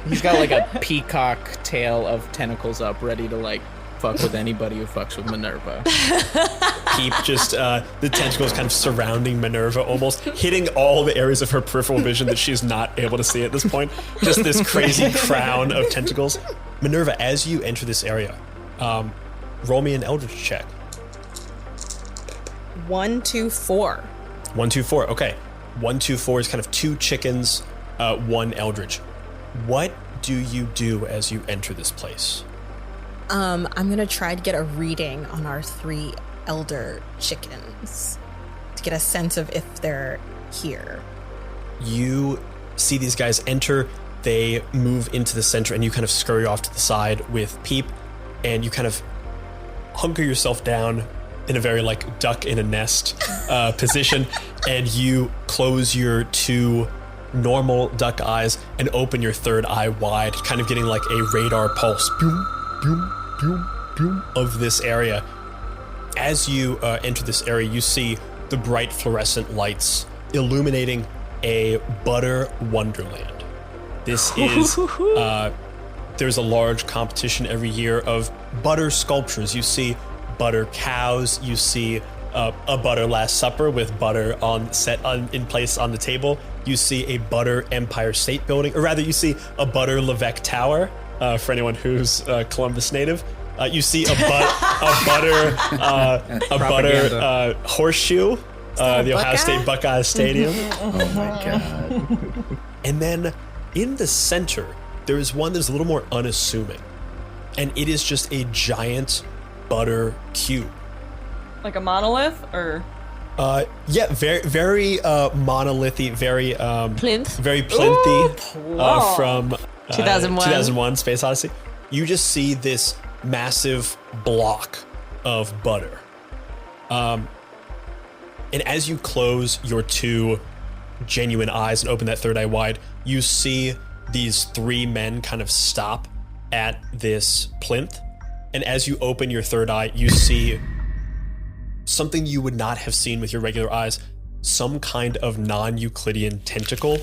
He's got like a peacock tail of tentacles up, ready to like fuck with anybody who fucks with Minerva. Peep just, the tentacles kind of surrounding Minerva, almost hitting all the areas of her peripheral vision that she's not able to see at this point. Just this crazy crown of tentacles. Minerva, as you enter this area, roll me an Eldritch check. 1, 2, 4. 1, 2, 4. Okay. 1, 2, 4 is kind of 2 chickens, 1 Eldritch. What do you do as you enter this place? I'm gonna try to get a reading on our 3 elder chickens to get a sense of if they're here. You see these guys enter, they move into the center, and you kind of scurry off to the side with Peep, and you kind of hunker yourself down in a very like duck in a nest position, and you close your 2 normal duck eyes and open your 3rd eye wide, kind of getting like a radar pulse of this area. As you enter this area, you see the bright fluorescent lights illuminating a butter wonderland. This is there's a large competition every year of butter sculptures. You see butter cows, you see a butter Last Supper with butter in place on the table. You see a butter Empire State Building, or rather you see a butter Levesque Tower, for anyone who's Columbus native. You see a butter horseshoe, the Ohio State Buckeyes Stadium. Oh my god. And then in the center, there is one that's a little more unassuming, and it is just a giant butter cube. Like a monolith, or? Yeah, very monolithy, very Plinth. very plinthy from 2001 Space Odyssey. You just see this massive block of butter. And as you close your 2 genuine eyes and open that 3rd eye wide, you see these 3 men kind of stop at this plinth. And as you open your 3rd eye, you see something you would not have seen with your regular eyes. Some kind of non-Euclidean tentacle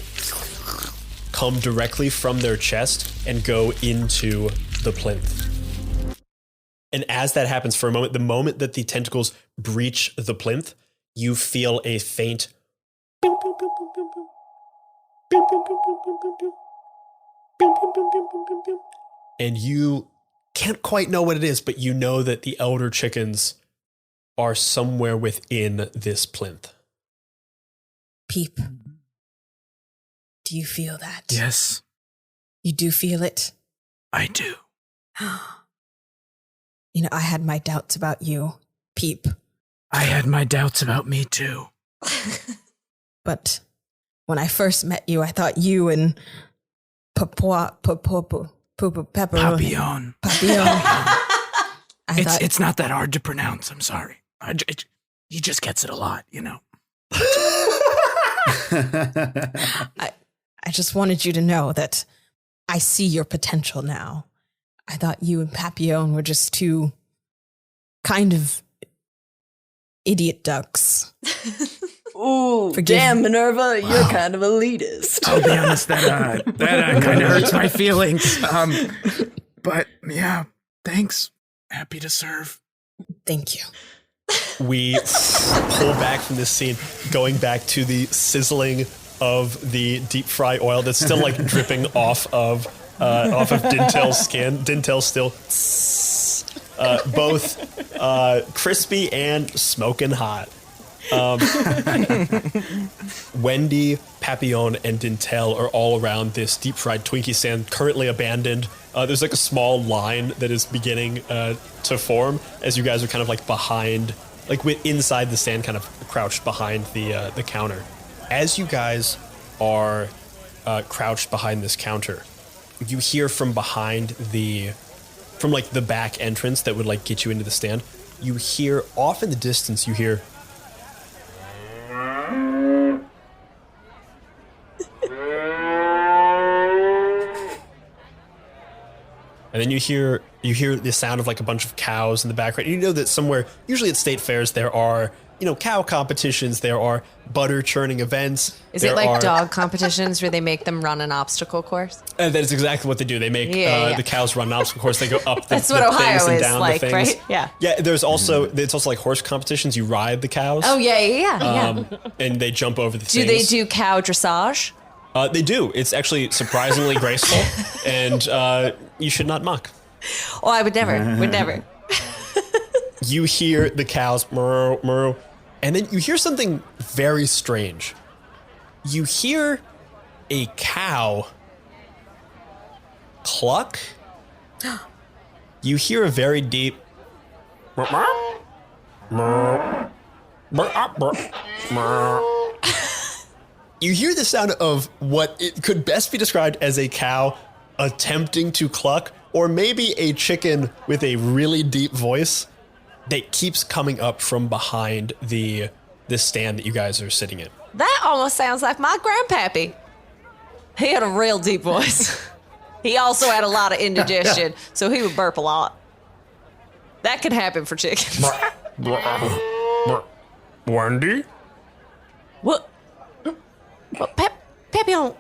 come directly from their chest and go into the plinth. And as that happens for a moment, the moment that the tentacles breach the plinth, you feel a faint and you can't quite know what it is, but you know that the elder chickens are somewhere within this plinth. Peep. Do you feel that? Yes, You do feel it? I do. I had my doubts about you, Peep. I had my doubts about me too. But when I first met you, I thought you and Papillon. It's not that hard to pronounce. I'm sorry. He just gets it a lot, I just wanted you to know that I see your potential now. I thought you and Papillon were just 2 kind of idiot ducks. Ooh, damn, Minerva, you're kind of elitist. I'll be honest, that kind of hurts my feelings. But yeah, thanks. Happy to serve. Thank you. We pull back from this scene, going back to the sizzling of the deep fry oil that's still like dripping off of Dintel's skin. Dintel's still both crispy and smoking hot. Wendy, Papillon, and Dintel are all around this deep fried Twinkie stand, currently abandoned. There's like a small line that is beginning to form as you guys are kind of like behind inside the stand, kind of crouched behind the counter. As you guys are crouched behind this counter, you hear from behind the back entrance that would like get you into the stand. You hear off in the distance. You hear. And then you hear the sound of like a bunch of cows in the background. You know that somewhere, usually at state fairs, there are, cow competitions, there are butter churning events. Is it like dog competitions where they make them run an obstacle course? That is exactly what they do. They make the cows run an obstacle course. They go up That's the what Ohio things and is down like, the things. right? Yeah. Yeah, it's also like horse competitions. You ride the cows. Oh, yeah. And they jump over the Do things. they do cow dressage? They do. It's actually surprisingly graceful, and you should not mock. Oh, I would never. You hear the cows moo, moo, and then you hear something very strange. You hear a cow cluck. You hear a very deep You hear the sound of what it could best be described as a cow attempting to cluck, or maybe a chicken with a really deep voice that keeps coming up from behind the stand that you guys are sitting in. That almost sounds like my grandpappy. He had a real deep voice. He also had a lot of indigestion, so he would burp a lot. That could happen for chickens. Wendy? What? Papillon,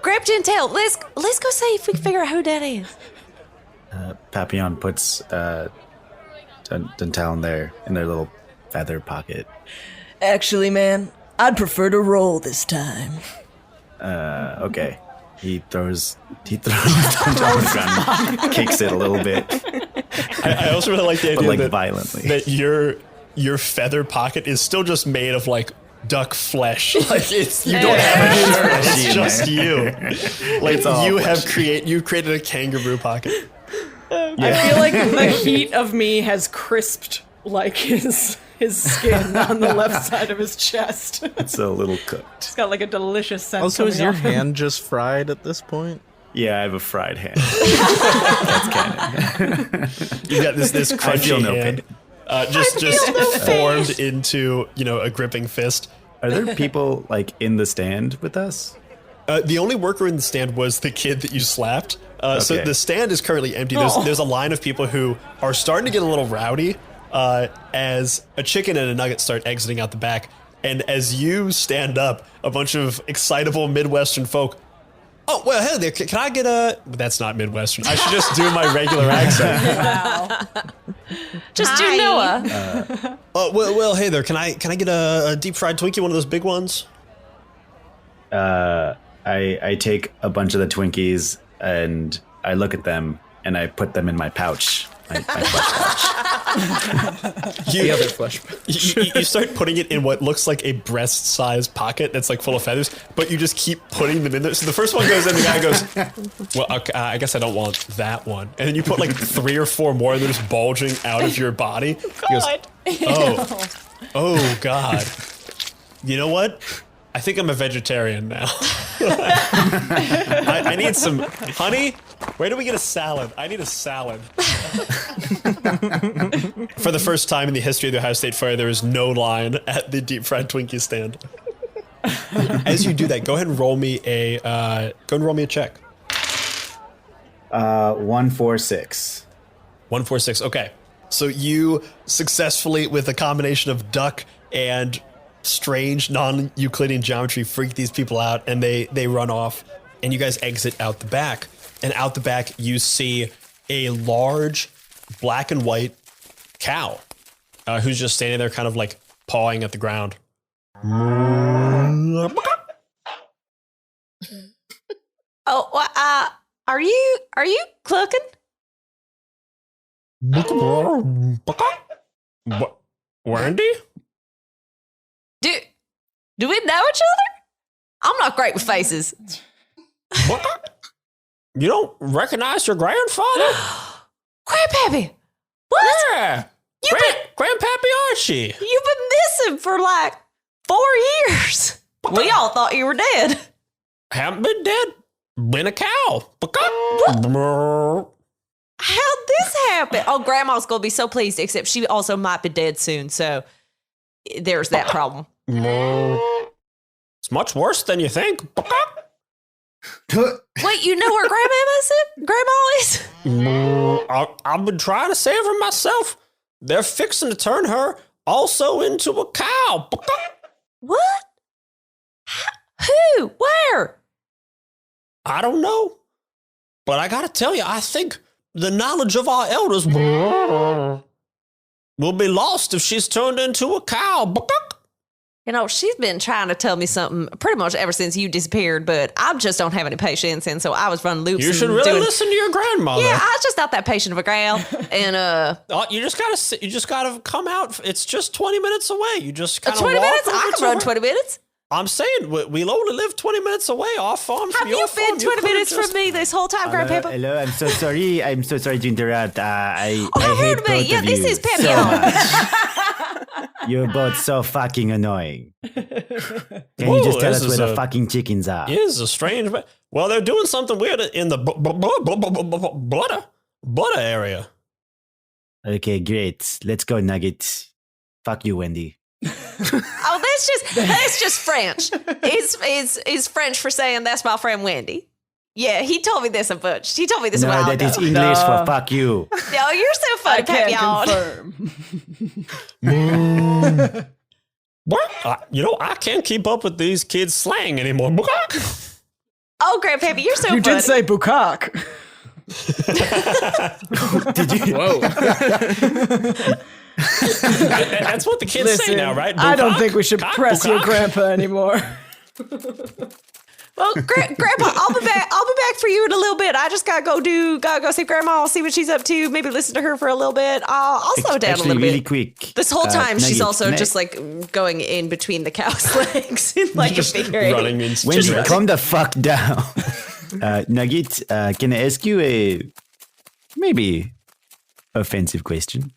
grab Gentile. Let's go see if we can figure out who that is. Papillon puts Dental in their little feather pocket. Actually, man, I'd prefer to roll this time. Okay. He throws Dental on the ground, kicks it a little bit. I also really like the idea that violently. That your feather pocket is still just made of like duck flesh. Like you don't have a shirt. It's just you. Like you created a kangaroo pocket. I feel like the heat of me has crisped like his skin on the left side of his chest. It's a little cooked. It's got like a delicious scent. Also, is coming your off. hand just fried at this point? Yeah, I have a fried hand. That's canon. You got this crunchy I feel no hand. pain. Just formed into a gripping fist. Are there people like in the stand with us? The only worker in the stand was the kid that you slapped. So Okay. the stand is currently empty. There's a line of people who are starting to get a little rowdy as a chicken and a nugget start exiting out the back. And as you stand up, a bunch of excitable Midwestern folk. Oh, well, hey there, can I get a... That's not Midwestern. I should just do my regular accent. Wow. Just do Noah. Well, hey there, can I get a deep fried Twinkie, one of those big ones? I take a bunch of the Twinkies and I look at them and I put them in my pouch, my flesh pouch. The other flesh. You start putting it in what looks like a breast-sized pocket that's like full of feathers, but you just keep putting them in there. So the first one goes in, the guy goes, well, okay, I guess I don't want that one. And then you put like 3 or 4 more and they're just bulging out of your body. God. He goes, oh God. You know what? I think I'm a vegetarian now. I need some honey. Where do we get a salad? I need a salad. For the first time in the history of the Ohio State Fair, there is no line at the deep fried Twinkie stand. As you do that, go ahead and roll me a check. 146. 146. Okay, so you successfully, with a combination of duck and strange non-Euclidean geometry, freak these people out, and they run off, and you guys exit out the back. And out the back, you see a large black and white cow who's just standing there kind of like pawing at the ground. Oh, are you clucking? Wendy? Do we know each other? I'm not great with faces. You don't recognize your grandfather? Grandpappy! What? Yeah. Grandpappy Where is she? You've been missing for like 4 years. We all thought you were dead. Haven't been dead. Been a cow. How'd this happen? Oh, Grandma's gonna be so pleased, except she also might be dead soon, so there's that problem. It's much worse than you think. Wait, you know where Grandma is? I've been trying to save her myself. They're fixing to turn her also into a cow. What? Who? Where? I don't know. But I gotta tell you, I think the knowledge of our elders will be lost if she's turned into a cow. You know, she's been trying to tell me something pretty much ever since you disappeared, but I just don't have any patience, and so I was running loops. You should really listen to your grandmother. Yeah, I was just not that patient of a gal, and you just gotta come out. It's just 20 minutes away. You just kind of 20 walk minutes. over I to can run her. 20 minutes. I'm saying we'll only live 20 minutes away off farm from Have your you farm. been 20 minutes from me this whole time, Grandpapa? Hello, I'm so sorry. I'm so sorry to interrupt. I Oh, hate rude me. both Yeah, of this you is Peppy. so much. You're both so fucking annoying. Can you just tell us where the fucking chickens are? It is a strange. Well, they're doing something weird in the butter area. Okay, great. Let's go, Nugget. Fuck you, Wendy. Oh, that's just French. It's French for saying that's my friend Wendy. Yeah, he told me this a bunch. He told me this a while No, ago. that is English for fuck you. No, you're so funny, Peppy. What? I can't keep up with these kids' slang anymore. Oh, Grandpappy, you're so funny. You did say bukkak. Did you? Whoa. That's what the kids say now, right? I don't Bukkak? think we should Cock, press your bukkak? grandpa anymore. Well, Grandpa, I'll be back for you in a little bit. I just gotta go see Grandma. I'll see what she's up to. Maybe listen to her for a little bit. I'll slow down Actually, a little really bit. quick. This whole time, she's Nugget, also just like going in between the cow's legs in like Just a figure eight. running in. Wendy, calm the fuck down. Nugget, can I ask you a maybe offensive question?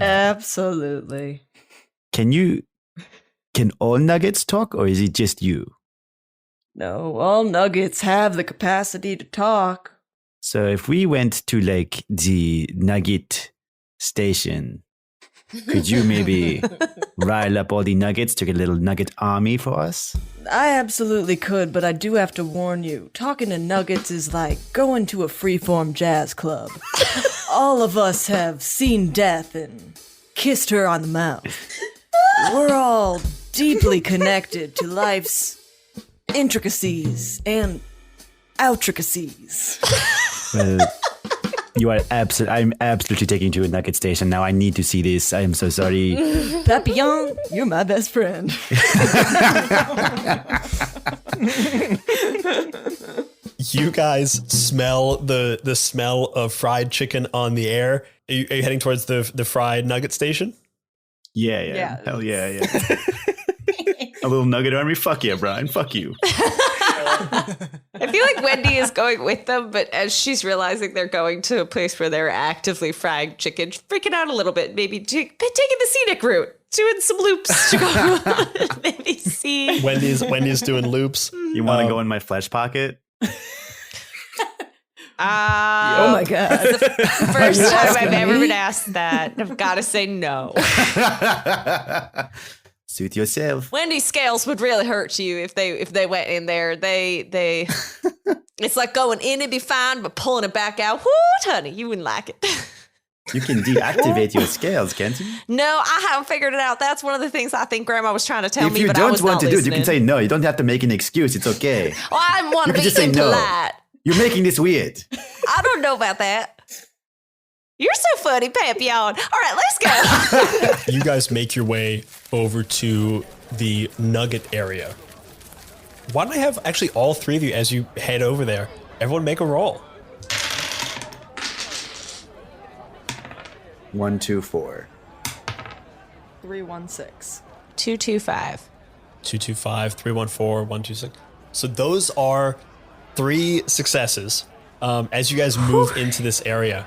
Absolutely. Can all nuggets talk, or is it just you? No, all nuggets have the capacity to talk. So if we went to like the nugget station, could you maybe rile up all the nuggets to get a little nugget army for us? I absolutely could, but I do have to warn you. Talking to nuggets is like going to a freeform jazz club. All of us have seen death and kissed her on the mouth. We're all deeply connected to life's intricacies and outricacies. Well, you are I'm absolutely taking you to a nugget station now. I need to see this. I am so sorry. Papillon, you're my best friend. You guys smell the smell of fried chicken on the air. Are you heading towards the fried nugget station? Yeah. Hell yeah. A little nugget army? Fuck yeah, Brian. Fuck you. I feel like Wendy is going with them, but as she's realizing they're going to a place where they're actively frying chicken, she's freaking out a little bit. Maybe taking the scenic route, doing some loops to go. Maybe see. Wendy's doing loops. You want to go in my flesh pocket? Oh my god. First time I've ever been asked that. I've got to say no. Suit yourself. Wendy's scales would really hurt you if they went in there. They it's like going in and be fine, but pulling it back out. Whoo, honey, you wouldn't like it. You can deactivate your scales, can't you? No, I haven't figured it out. That's one of the things I think Grandma was trying to tell If me, you but I don't was want not to do it, you listening. can say no. You don't have to make an excuse. It's okay. Well, I didn't want You to can be just say no. impolite. You're making this weird. I don't know about that. You're so funny, Papillon. All right, let's go. You guys make your way over to the nugget area. Why don't I have actually all three of you as you head over there? Everyone make a roll. 1, 2, 4. 316. 225. 225, 314, 126. So those are 3 successes. As you guys move into this area,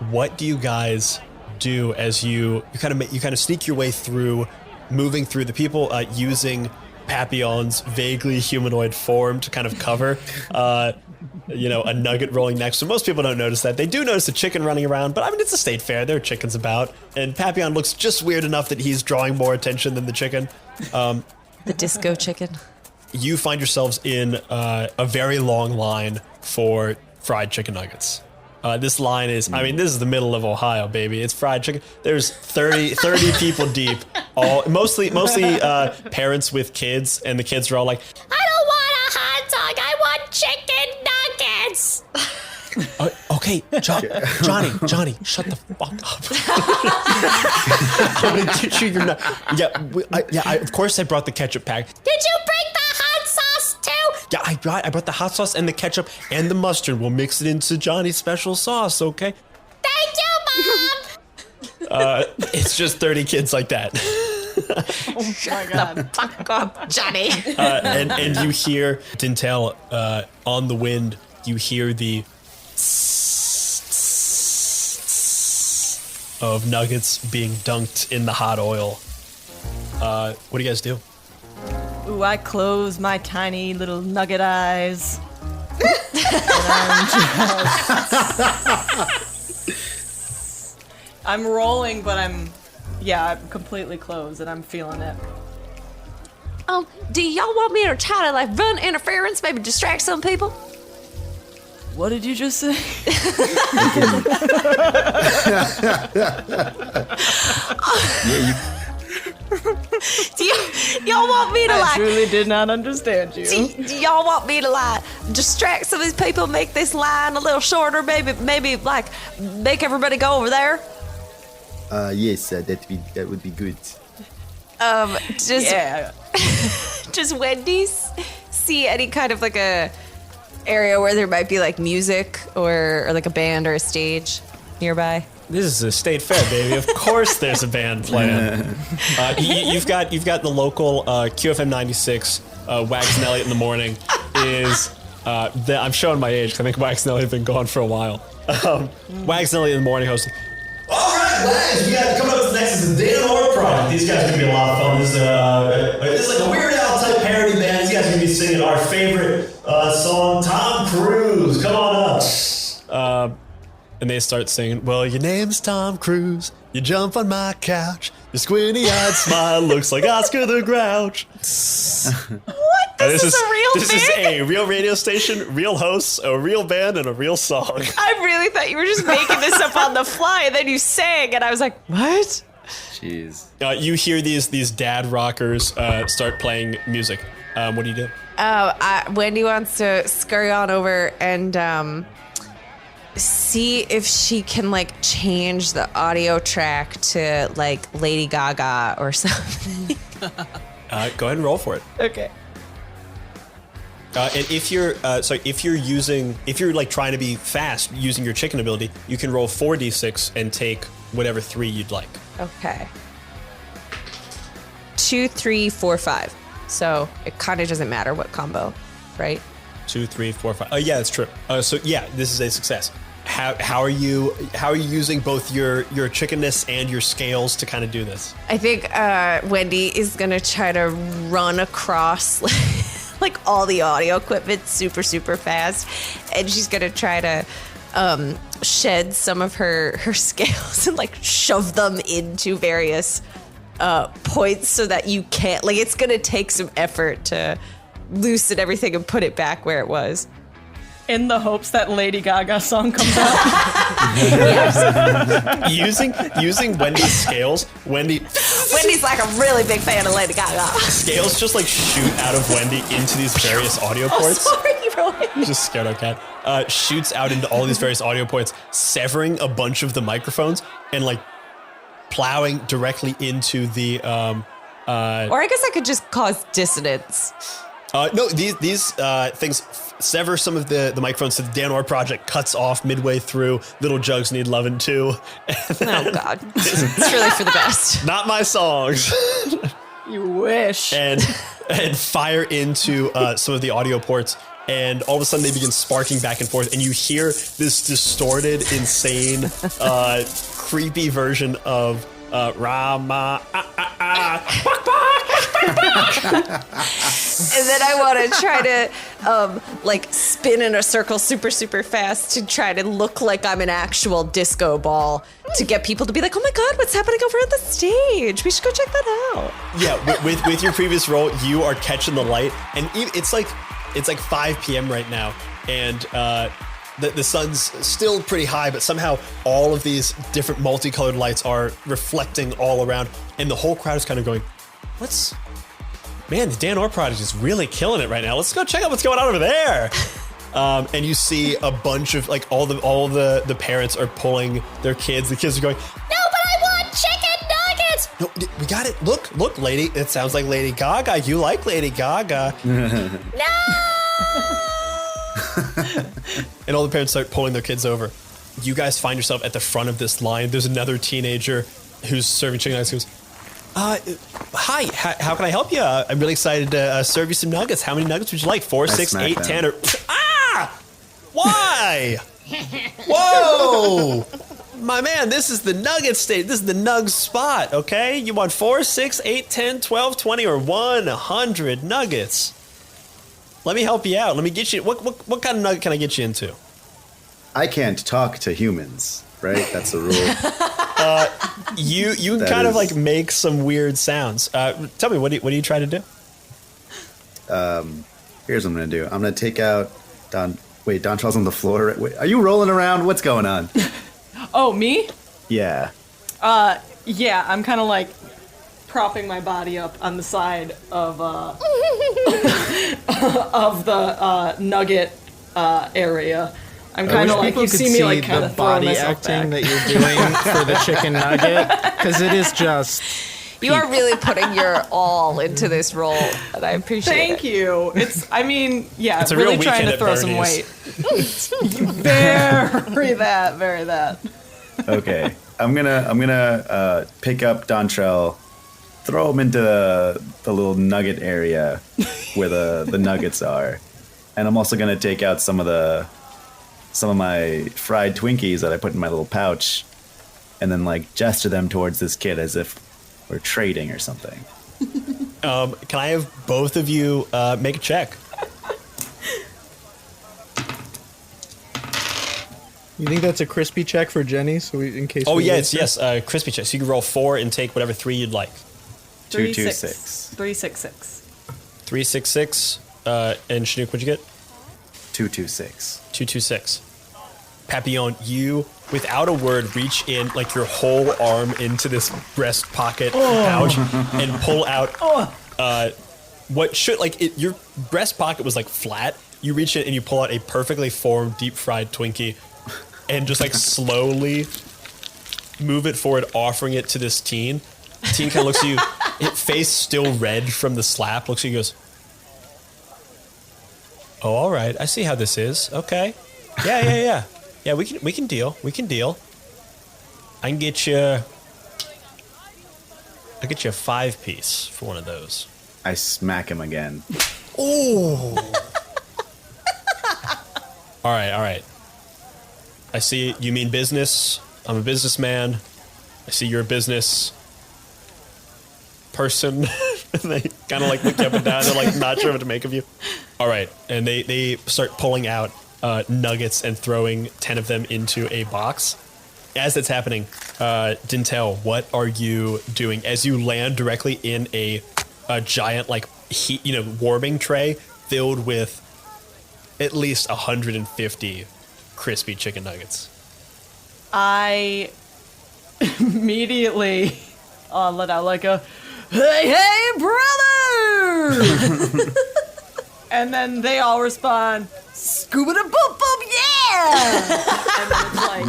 what do you guys do as you kind of sneak your way through, moving through the people, using Papillon's vaguely humanoid form to kind of cover, a nugget rolling next to him. Most people don't notice that. They do notice a chicken running around, but I mean, it's a state fair. There are chickens about, and Papillon looks just weird enough that he's drawing more attention than the chicken. The disco chicken. You find yourselves in a very long line for fried chicken nuggets. This line is, this is the middle of Ohio, baby. It's fried chicken. There's 30 people deep, all mostly parents with kids, and the kids are all like, I don't want a hot dog. I want chicken nuggets. Okay, Johnny, shut the fuck up. I'm gonna get you your nut. Of course I brought the ketchup pack. Did you bring the hot sauce too? Yeah, I brought the hot sauce and the ketchup and the mustard. We'll mix it into Johnny's special sauce, okay? Thank you, Mom. It's just 30 kids like that. Oh my God. Fuck up, Johnny. And you hear Dintel on the wind. You hear the of nuggets being dunked in the hot oil. What do you guys do? Ooh, I close my tiny little nugget eyes. I'm rolling, but I'm completely closed and I'm feeling it. Do y'all want me to try to run interference, maybe distract some people? What did you just say? Y'all want me to I truly did not understand you. do y'all want me to distract some of these people, make this line a little shorter, maybe make everybody go over there? Yes, that would be good. Does Wendy's see any kind of a area where there might be music or a band or a stage nearby? This is a state fair, baby. Of course there's a band playing. You've got the local QFM 96, Wags and Elliot in the morning is, I'm showing my age, 'cause I think Wags and Elliot have been gone for a while. Wags and Elliot in the morning hosting. All right, Wags, we got coming up next is the Dan Orr Project. These guys are going to be a lot of fun. This is like a Weird Al type parody band. These guys are going to be singing our favorite song, Tom Cruise. Come on up. And they start singing, well, your name's Tom Cruise. You jump on my couch. Your squinty-eyed smile looks like Oscar the Grouch. What? This is a real This is a real radio station, real hosts, a real band, and a real song. I really thought you were just making this up on the fly, and then you sang, and I was like, what? Jeez. You hear these dad rockers start playing music. What do you do? Wendy wants to scurry on over and see if she can change the audio track to Lady Gaga or something. Go ahead and roll for it. Okay. And if you're trying to be fast using your chicken ability, you can roll 4d6 and take whatever 3 you'd like. Okay. 2, 3, 4, 5. So it kind of doesn't matter what combo, right? 2, 3, 4, 5. Oh yeah, that's true. So yeah, this is a success. How are you using both your chickenness and your scales to kind of do this? I think Wendy is gonna try to run across all the audio equipment super, super fast, and she's gonna try to shed some of her scales and shove them into various points so that you can't it's gonna take some effort to loosen everything and put it back where it was. In the hopes that Lady Gaga song comes out. Using Wendy's scales, Wendy's a really big fan of Lady Gaga. Scales just shoot out of Wendy into these various audio ports. Sorry, Roy. Just scared our cat. Shoots out into all these various audio ports, severing a bunch of the microphones and plowing directly into the. Or I guess I could just cause dissonance. No, these things sever some of the microphones, so the Dan Orr Project cuts off midway through. Little Jugs Need Lovin' Too. Oh God, it's really for the best. Not my songs. You wish. And fire into some of the audio ports, and all of a sudden they begin sparking back and forth, and you hear this distorted, insane, creepy version of Rama. And then I want to try to like spin in a circle super, super fast to try to look like I'm an actual disco ball to get people to be like, oh my God, what's happening over at the stage? We should go check that out. Yeah, with your previous role, you are catching the light, and it's like 5 p.m. right now, and the sun's still pretty high, but somehow all of these different multicolored lights are reflecting all around, and the whole crowd is kind of going, man, the Dan Orr Project is really killing it right now. Let's go check out what's going on over there. And you see a bunch of like all the parents are pulling their kids. The kids are going, no, but I want chicken nuggets. No, we got it. Look, lady. It sounds like Lady Gaga. You like Lady Gaga. No. And all the parents start pulling their kids over. You guys find yourself at the front of this line. There's another teenager who's serving chicken nuggets. Goes, hi, how can I help you? I'm really excited to serve you some nuggets. How many nuggets would you like? 4, 6, 8, 10, or... Why? Whoa! My man, this is the nugget state. This is the nug spot, okay? You want 4, 6, 8, 10, 12, 20, or 100 nuggets? Let me help you out. Let me get you... What kind of nugget can I get you into? I can't talk to humans, right? That's the rule. You can kind of like make some weird sounds. Tell me, what do you try to do? Here's what I'm going to do. I'm going to take out Don... Wait, Don Charles on the floor. Wait, are you rolling around? What's going on? Oh, me? Yeah. Yeah, I'm kind of like propping my body up on the side of of the nugget area. I'm kind of like, you see me like kind of throwing myself acting back. that you're doing for the chicken nugget, because it is just... You are really putting your all into this role, and I appreciate it. Thank you. It's a really real trying weekend to at throw some Bernie's. weight. Very that. Okay. I'm gonna pick up Dontrell, throw him into the little nugget area where the nuggets are, and I'm also gonna take out some of my fried Twinkies that I put in my little pouch, and then like gesture them towards this kid as if we're trading or something. Can I have both of you make a check? You think that's a crispy check for Jenny? So in case. Oh yes, crispy check. So you can roll 4 and take whatever 3 you'd like. 2, 2, 6. 3, 6, 6. 3, 6, 6. And Shenuque, what'd you get? 2, 2, 6. 2, 2, 6. Papillon, you, without a word, reach in like your whole arm into this breast pocket pouch and pull out what should your breast pocket was like flat. You reach in and you pull out a perfectly formed deep fried Twinkie and just like slowly move it forward, offering it to this teen. The teen kind of looks at you, face still red from the slap, looks at you and goes, oh, all right, I see how this is. Okay. Yeah. Yeah, we can deal. I can get you. I'll get you a 5-piece for one of those. I smack him again. Oh. All right. I see you mean business. I'm a businessman. I see you're a business person. They kind of like look you up and down. They're like not sure what to make of you. All right, and they start pulling out nuggets and throwing 10 of them into a box. As that's happening, Dintel, what are you doing as you land directly in a giant like heat, warming tray filled with at least 150 crispy chicken nuggets? I immediately let out like a hey brother, and then they all respond, scuba da boop boop, yeah. And then it's like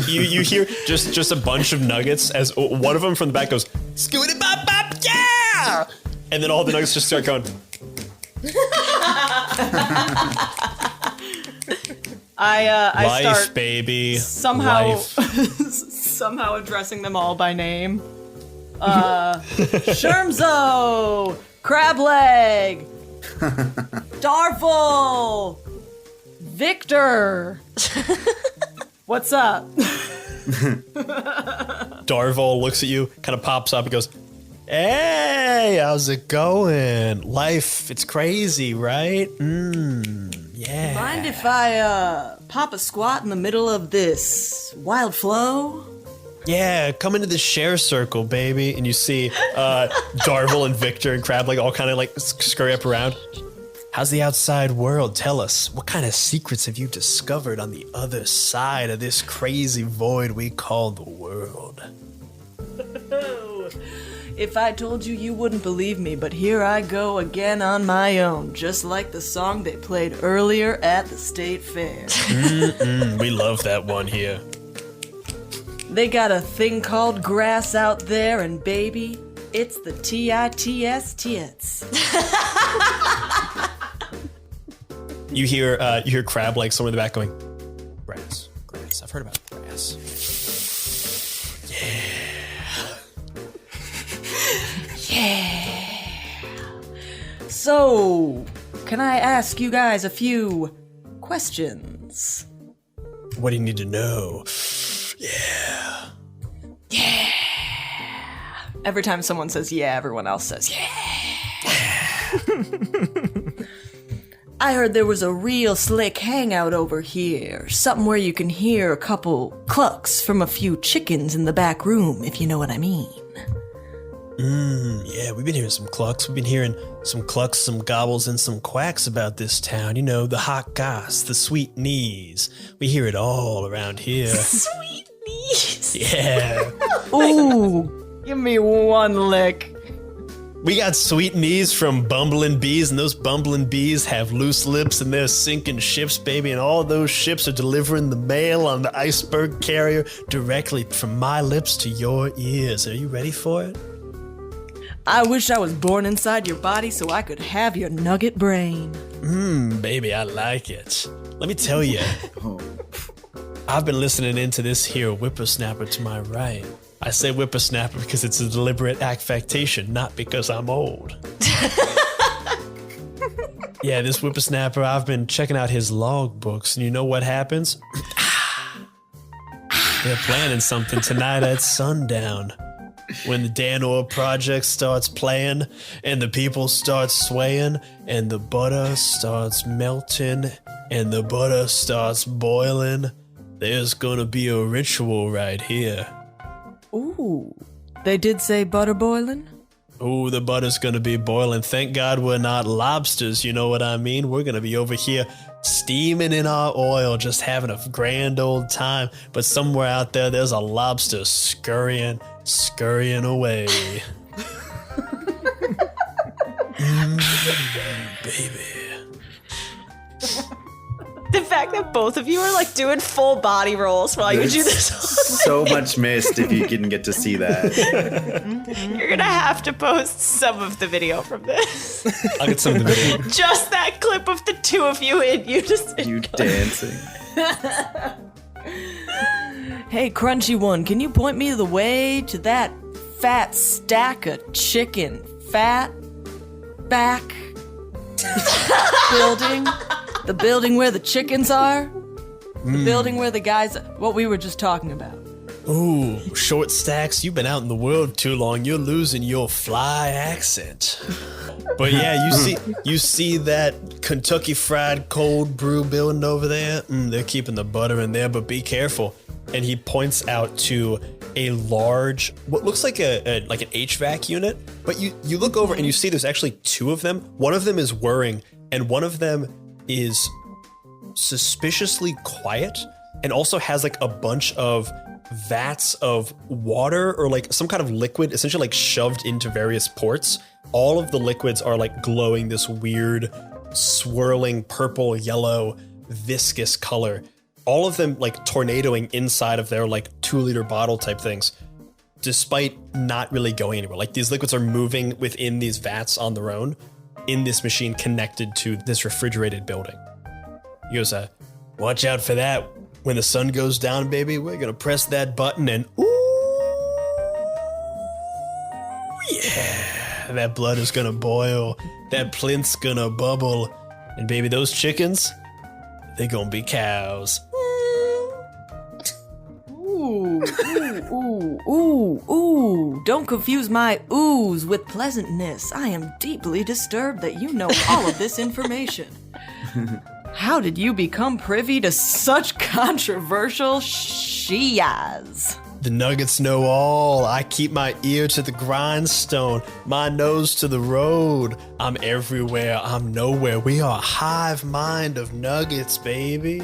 you hear just a bunch of nuggets as one of them from the back goes scuba da bop bop, yeah, and then all the nuggets just start going. I Life, start baby. somehow Life. somehow addressing them all by name. Shermzo, Crableg, Darful, Victor. What's up? Darvel looks at you, kind of pops up and goes, "Hey, how's it going? Life, it's crazy, right? Yeah. Mind if I pop a squat in the middle of this wild flow? Yeah, come into the share circle, baby." And you see Darvel and Victor and Crab all kind of scurry up around. "How's the outside world? Tell us, what kind of secrets have you discovered on the other side of this crazy void we call the world?" If I told you, you wouldn't believe me, but here I go again on my own, just like the song they played earlier at the state fair. We love that one here. They got a thing called grass out there, and baby, it's the TITS tits. You hear Crab somewhere in the back going, "Grass, grass. I've heard about grass." Yeah. So, can I ask you guys a few questions? What do you need to know? Yeah. Every time someone says yeah, everyone else says yeah. I heard there was a real slick hangout over here. Something where you can hear a couple clucks from a few chickens in the back room, if you know what I mean. Yeah, we've been hearing some clucks. We've been hearing some clucks, some gobbles, and some quacks about this town. You know, the hot goss, the sweet knees. We hear it all around here. Sweet knees. Yeah. Ooh, give me one lick. We got sweet knees from bumbling bees, and those bumbling bees have loose lips, and they're sinking ships, baby, and all those ships are delivering the mail on the iceberg carrier directly from my lips to your ears. Are you ready for it? I wish I was born inside your body so I could have your nugget brain. Baby, I like it. Let me tell you, I've been listening into this here whippersnapper to my right. I say whippersnapper because it's a deliberate affectation, not because I'm old. Yeah, this whippersnapper, I've been checking out his log books, and you know what happens? They're planning something tonight at sundown. When the Dan Orr Project starts playing, and the people start swaying, and the butter starts melting, and the butter starts boiling, there's gonna be a ritual right here. Ooh, they did say butter boiling? Ooh, the butter's gonna be boiling. Thank God we're not lobsters, you know what I mean? We're gonna be over here steaming in our oil, just having a grand old time. But somewhere out there, there's a lobster scurrying away. Baby. The fact that both of you are doing full body rolls while you do this. So much missed if you didn't get to see that. You're gonna have to post some of the video from this. I'll get some of the video. Just that clip of the two of you in unison. You dancing. Hey, Crunchy One, can you point me the way to that fat stack of chicken fat back building? The building where the chickens are? The building where the guys... What we were just talking about. Ooh, short stacks, you've been out in the world too long. You're losing your fly accent. But yeah, you see that Kentucky Fried Cold Brew building over there? They're keeping the butter in there, but be careful. And he points out to a large, what looks like an HVAC unit. But you look over and you see there's actually two of them. One of them is whirring, and one of them is suspiciously quiet, and also has a bunch of vats of water or some kind of liquid essentially shoved into various ports. All of the liquids are glowing this weird swirling purple, yellow, viscous color. All of them tornadoing inside of their 2-liter bottle type things, despite not really going anywhere. These liquids are moving within these vats on their own in this machine connected to this refrigerated building. He goes, watch out for that. When the sun goes down, baby, we're gonna press that button and yeah, that blood is gonna boil. That plint's gonna bubble. And baby, those chickens, they're gonna be cows. Ooh. ooh. Don't confuse my oohs with pleasantness. I am deeply disturbed that you know all of this information. How did you become privy to such controversial shias? The nuggets know all. I keep my ear to the grindstone, my nose to the road. I'm everywhere, I'm nowhere. We are a hive mind of nuggets, baby.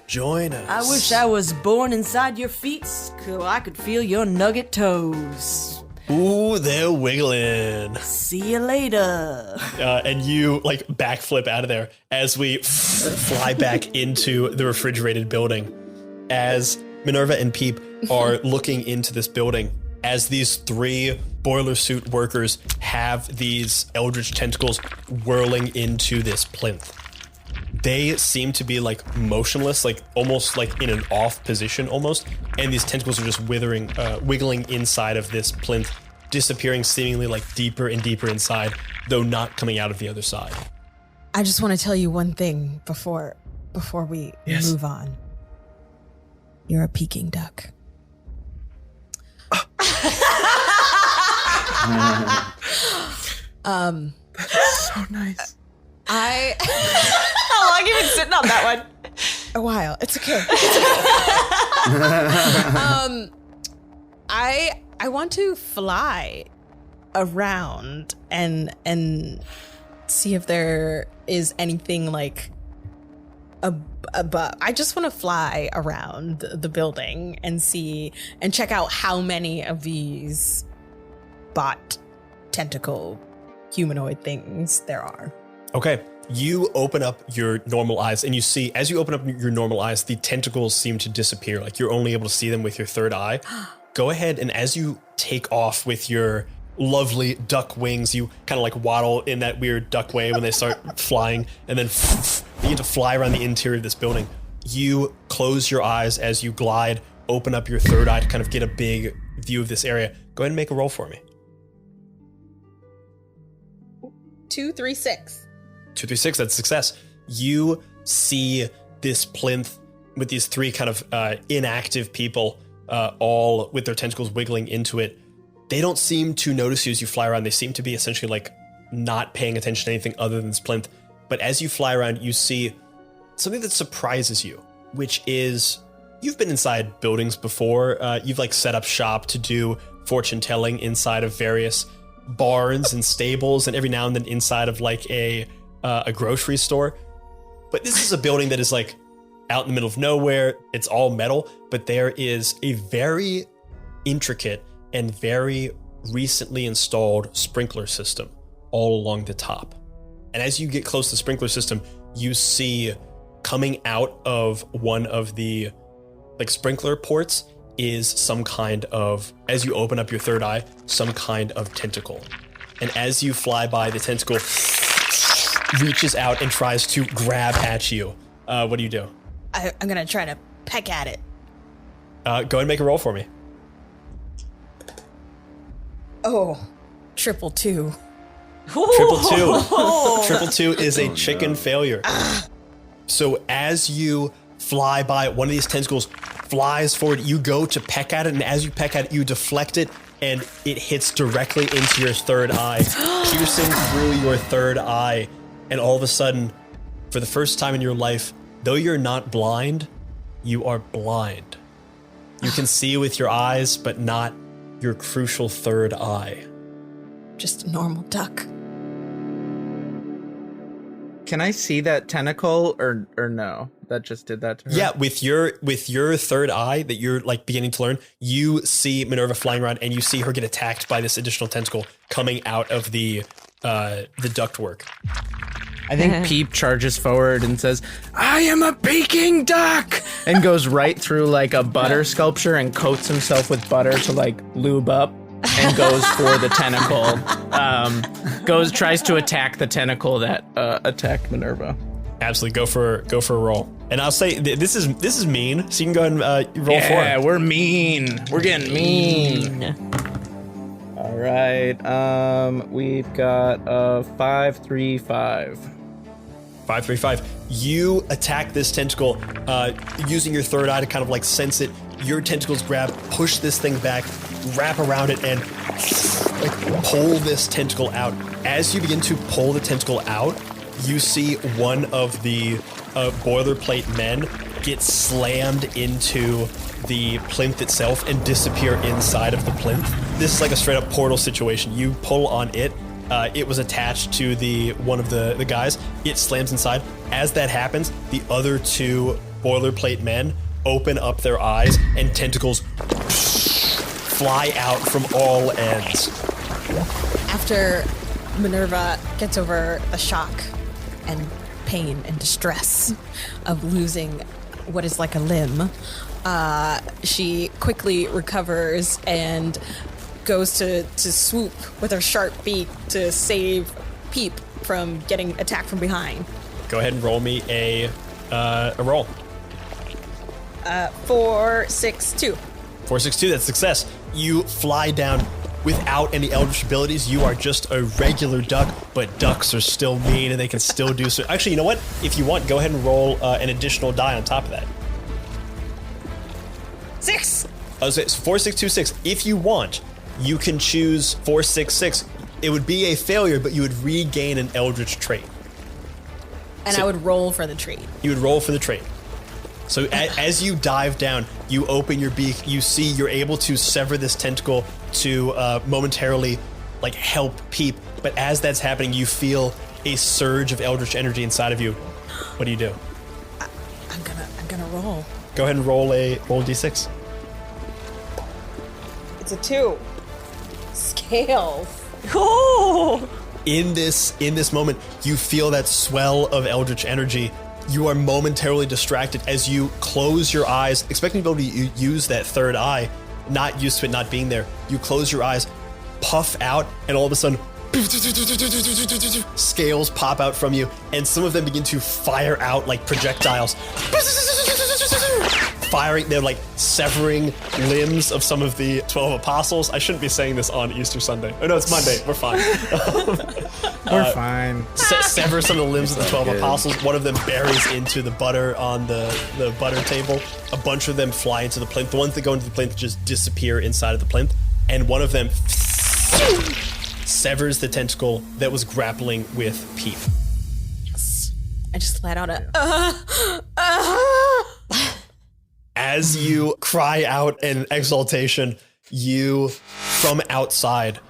Join us. I wish I was born inside your feet so I could feel your nugget toes. Ooh, they're wiggling. See you later. And you like backflip out of there as we fly back into the refrigerated building. As Minerva and Peep are looking into this building, as these 3 boiler suit workers have these eldritch tentacles whirling into this plinth. They seem to be like motionless, like almost like in an off position almost. And these tentacles are just wiggling inside of this plinth, disappearing seemingly like deeper and deeper inside, though not coming out of the other side. I just want to tell you one thing before we move on. You're a Peking duck. So nice. How long have you been sitting on that one? A while. It's okay. I want to fly around and see if there is anything like above. I just want to fly around the building and see and check out how many of these bot tentacle humanoid things there are. Okay, you open up your normal eyes and you see, as you open up your normal eyes, the tentacles seem to disappear. Like you're only able to see them with your third eye. Go ahead and as you take off with your lovely duck wings, you kind of like waddle in that weird duck way when they start flying and then begin to fly around the interior of this building. You close your eyes as you glide, open up your third eye to kind of get a big view of this area. Go ahead and make a roll for me. 2, 3, 6. 2, 3, 6, that's success. You see this plinth with these 3 kind of inactive people, all with their tentacles wiggling into it. They don't seem to notice you as you fly around. They seem to be essentially like not paying attention to anything other than this plinth. But as you fly around, you see something that surprises you, which is you've been inside buildings before. You've like set up shop to do fortune telling inside of various barns and stables, and every now and then inside of like a grocery store. But this is a building that is like out in the middle of nowhere. It's all metal, but there is a very intricate and very recently installed sprinkler system all along the top. And as you get close to the sprinkler system, you see coming out of one of the like sprinkler ports is some kind of, as you open up your third eye, some kind of tentacle. And as you fly by, the tentacle reaches out and tries to grab at you. What do you do? I'm going to try to peck at it. Go ahead and make a roll for me. Oh, 222. Triple two is a chicken failure. So as you fly by, one of these tentacles flies forward. You go to peck at it, and as you peck at it, you deflect it, and it hits directly into your third eye, piercing through your third eye. And all of a sudden, for the first time in your life, though you're not blind, you are blind. You can see with your eyes, but not your crucial third eye. Just a normal duck. Can I see that tentacle or no? That just did that to her? Yeah, with your third eye that you're like beginning to learn, you see Minerva flying around and you see her get attacked by this additional tentacle coming out of the ductwork. I think Peep charges forward and says, "I am a Peking duck!" and goes right through like a butter sculpture and coats himself with butter to like lube up and goes for the tentacle. Tries to attack the tentacle that attacked Minerva. Absolutely, go for a roll. And I'll say this is mean, so you can go ahead and roll for it. Yeah, we're mean. We're getting mean. All right. We've got a 5-3-5. 5-3-5. You attack this tentacle using your third eye to kind of like sense it. your tentacles grab, push this thing back, wrap around it, and like pull this tentacle out. As you begin to pull the tentacle out, you see one of the boilerplate men get slammed into the plinth itself and disappear inside of the plinth. This is like a straight up portal situation. You pull on it. It was attached to one of the guys. It slams inside. As that happens, the other two boilerplate men open up their eyes and tentacles fly out from all ends. After Minerva gets over the shock and pain and distress of losing what is like a limb, she quickly recovers and goes to swoop with her sharp beak to save Peep from getting attacked from behind. Go ahead and roll me a roll. 4-6-2. 4-6-2, that's success. You fly down without any eldritch abilities. You are just a regular duck, but ducks are still mean and they can still do so. Actually, you know what? If you want, go ahead and roll an additional die on top of that. 6. So 4-6-2-6. If you want, you can choose 4-6-6. It would be a failure, but you would regain an eldritch trait. And I would roll for the trait. You would roll for the trait. So as you dive down, you open your beak, you see you're able to sever this tentacle to momentarily like help Peep. But as that's happening, you feel a surge of eldritch energy inside of you. What do you do? I'm gonna roll. Go ahead and roll a d6. It's a 2. Scales. Oh! In this moment, you feel that swell of eldritch energy. You are momentarily distracted as you close your eyes, expecting to be able to use that third eye, not used to it not being there. You close your eyes, puff out, and all of a sudden, scales pop out from you, and some of them begin to fire out like projectiles. Firing, they're like severing limbs of some of the 12 apostles. I shouldn't be saying this on Easter Sunday. Oh no, it's Monday. We're fine. We're fine. Sever some of the limbs of the 12 apostles. One of them buries into the butter on the butter table. A bunch of them fly into the plinth. The ones that go into the plinth just disappear inside of the plinth. And one of them severs the tentacle that was grappling with Peep. I just let out a As you cry out in exultation, you, from outside,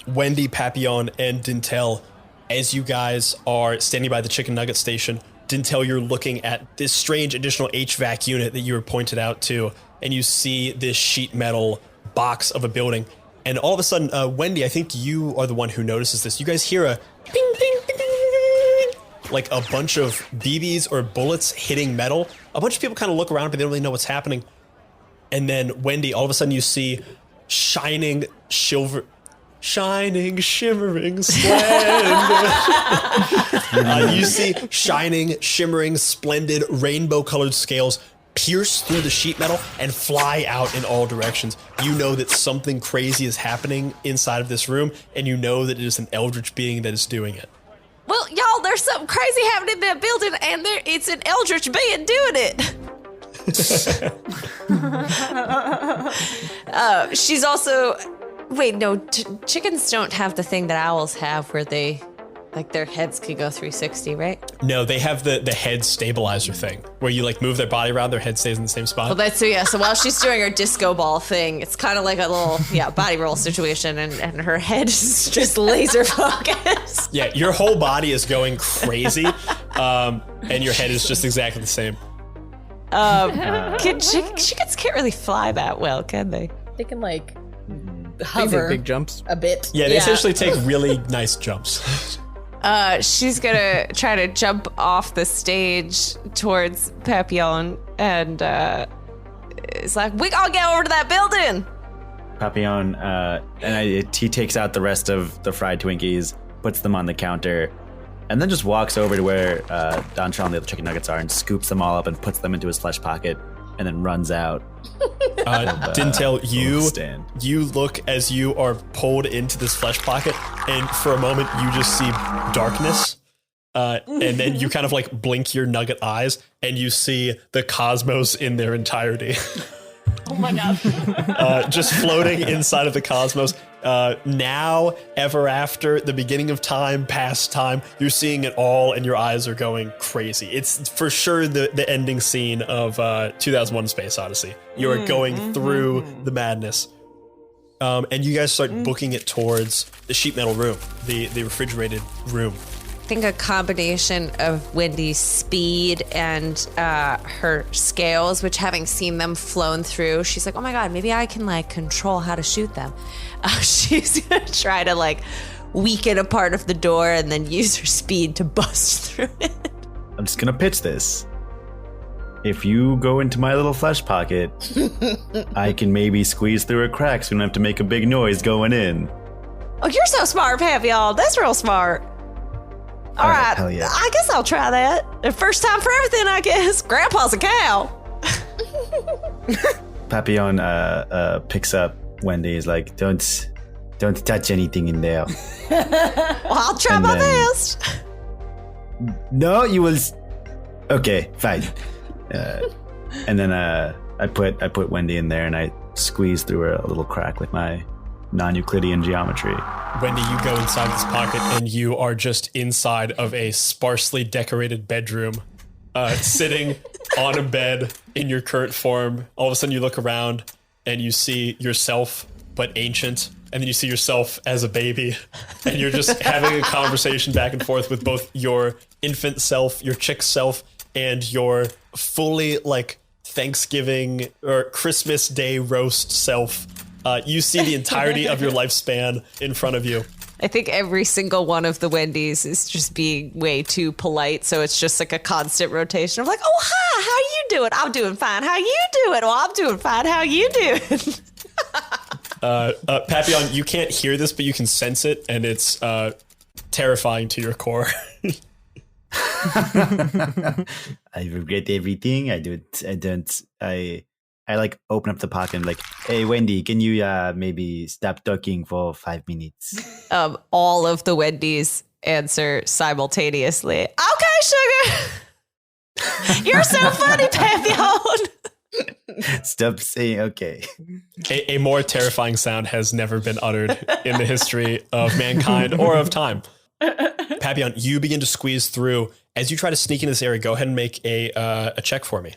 Wendy, Papillon, and Dintel, as you guys are standing by the chicken nugget station, Dintel, you're looking at this strange additional HVAC unit that you were pointed out to, and you see this sheet metal box of a building. And all of a sudden, Wendy, I think you are the one who notices this. You guys hear a ding, ding, ding, ding, like a bunch of BBs or bullets hitting metal. A bunch of people kind of look around, but they don't really know what's happening. And then, Wendy, all of a sudden you see shining, shimmering, splendid. You see shining, shimmering, splendid, rainbow-colored scales pierce through the sheet metal and fly out in all directions. You know that something crazy is happening inside of this room, and you know that it is an eldritch being that is doing it. Well, y'all, there's something crazy happening in that building, and it's an eldritch being doing it. She's also... Wait, no, chickens don't have the thing that owls have where they... Like, their heads can go 360, right? No, they have the head stabilizer thing, where you, like, move their body around, their head stays in the same spot. Well, that's... So while she's doing her disco ball thing, it's kind of like a little, body roll situation, and her head is just laser focused. Yeah, your whole body is going crazy, and your head is just exactly the same. Chickens can't really fly that well, can they? They can like hover big jumps a bit. Yeah, they essentially take really nice jumps. She's gonna try to jump off the stage towards Papillon, and it's like, we gotta get over to that building. Papillon, he takes out the rest of the fried Twinkies, puts them on the counter, and then just walks over to where Dontrell and the other chicken nuggets are and scoops them all up and puts them into his flesh pocket, and then runs out. Dintel, you look as you are pulled into this flesh pocket, and for a moment you just see darkness, and then you kind of like blink your nugget eyes, and you see the cosmos in their entirety. Oh my god. Just floating inside of the cosmos. Now, ever after, the beginning of time, past time, you're seeing it all and your eyes are going crazy. It's for sure the ending scene of 2001 Space Odyssey. You are going through the madness. And you guys start booking it towards the sheet metal room, the refrigerated room. I think a combination of Wendy's speed and her scales, which having seen them flown through, she's like, oh my god, maybe I can like control how to shoot them. She's gonna try to like weaken a part of the door and then use her speed to bust through it. I'm just gonna pitch this. If you go into my little flesh pocket, I can maybe squeeze through a crack so we don't have to make a big noise going in. Oh, you're so smart, Papillon. That's real smart. All right, hell yeah. I guess I'll try that. First time for everything, I guess. Grandpa's a cow. Papillon picks up Wendy. He's like, don't touch anything in there. Well, I'll try my best. No, you will. Okay, fine. And then I put Wendy in there and I squeeze through a little crack with my non-Euclidean geometry. Wendy, you go inside this pocket and you are just inside of a sparsely decorated bedroom, sitting on a bed in your current form. All of a sudden you look around and you see yourself, but ancient. And then you see yourself as a baby. And you're just having a conversation back and forth with both your infant self, your chick self, and your fully like Thanksgiving or Christmas Day roast self. You see the entirety of your lifespan in front of you. I think every single one of the Wendy's is just being way too polite. So it's just like a constant rotation of like, oh, hi, how you doing? I'm doing fine. How you doing? Well, I'm doing fine. How you doing? Papillon, you can't hear this, but you can sense it. And it's terrifying to your core. I regret everything. I like open up the pocket and like, hey, Wendy, can you maybe stop talking for 5 minutes? All of the Wendy's answer simultaneously. Okay, sugar. You're so funny, Papillon. Stop saying okay. A more terrifying sound has never been uttered in the history of mankind or of time. Papillon, you begin to squeeze through. As you try to sneak into this area, go ahead and make a check for me.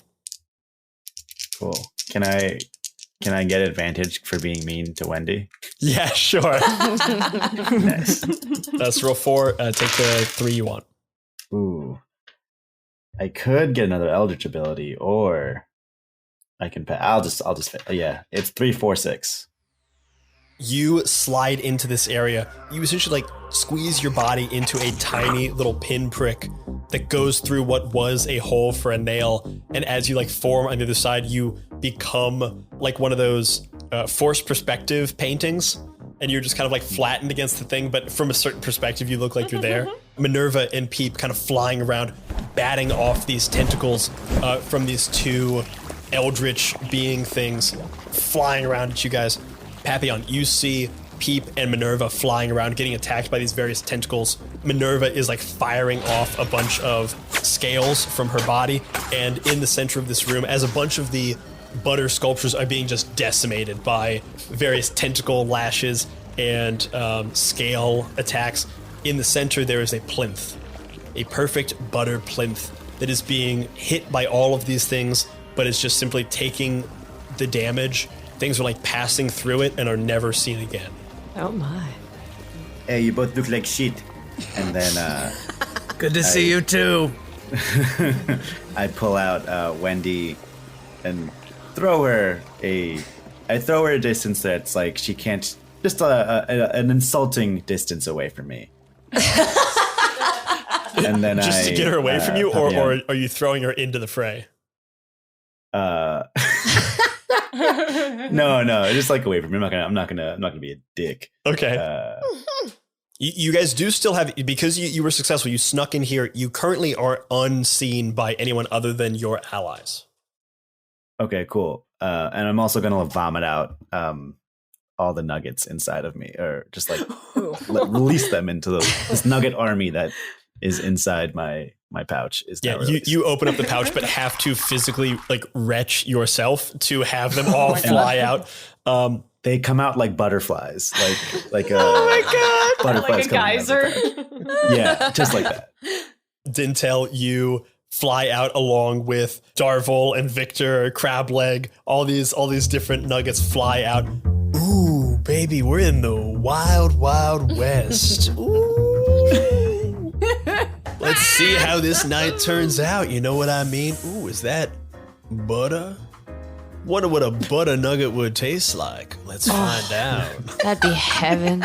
Cool. Can I get advantage for being mean to Wendy? Yeah, sure. Nice. That's roll 4. Take the 3 you want. Ooh. I could get another Eldritch ability, or I can. I'll just. Yeah, it's 3, 4, 6. You slide into this area. You essentially like squeeze your body into a tiny little pinprick that goes through what was a hole for a nail. And as you like form on the other side, you become like one of those forced perspective paintings. And you're just kind of like flattened against the thing, but from a certain perspective, you look like you're there. Minerva and Peep kind of flying around, batting off these tentacles from these two eldritch being things, flying around at you guys. Papillon, you see Peep and Minerva flying around, getting attacked by these various tentacles. Minerva is like firing off a bunch of scales from her body, and in the center of this room, as a bunch of the butter sculptures are being just decimated by various tentacle lashes and scale attacks, in the center there is a plinth, a perfect butter plinth that is being hit by all of these things, but it's just simply taking the damage. Things are like passing through it and are never seen again. Oh my. Hey, you both look like shit. And then Good to see you too. I pull out Wendy and throw her a distance that's like she can't, just an insulting distance away from me. And then just to get her away from you, or are you throwing her into the fray? No, just like away from me. I'm not gonna be a dick. Okay. You guys do still have, because you were successful, you snuck in here. You currently are unseen by anyone other than your allies. Okay, cool. And I'm also gonna vomit out all the nuggets inside of me, or just like release them into this nugget army that is inside my my pouch is Yeah, now released. you open up the pouch, but have to physically like retch yourself to have them all fly out. They come out like butterflies, like a Oh my god! butterflies Like a coming out of the geyser. pouch. Yeah, just like that. Dintel, you fly out along with Darvol and Victor, Crableg, all these different nuggets fly out. Ooh, baby, we're in the wild, wild west. Ooh. Let's see how this night turns out. You know what I mean? Ooh, is that butter? Wonder what a butter nugget would taste like. Let's find out. That'd be heaven.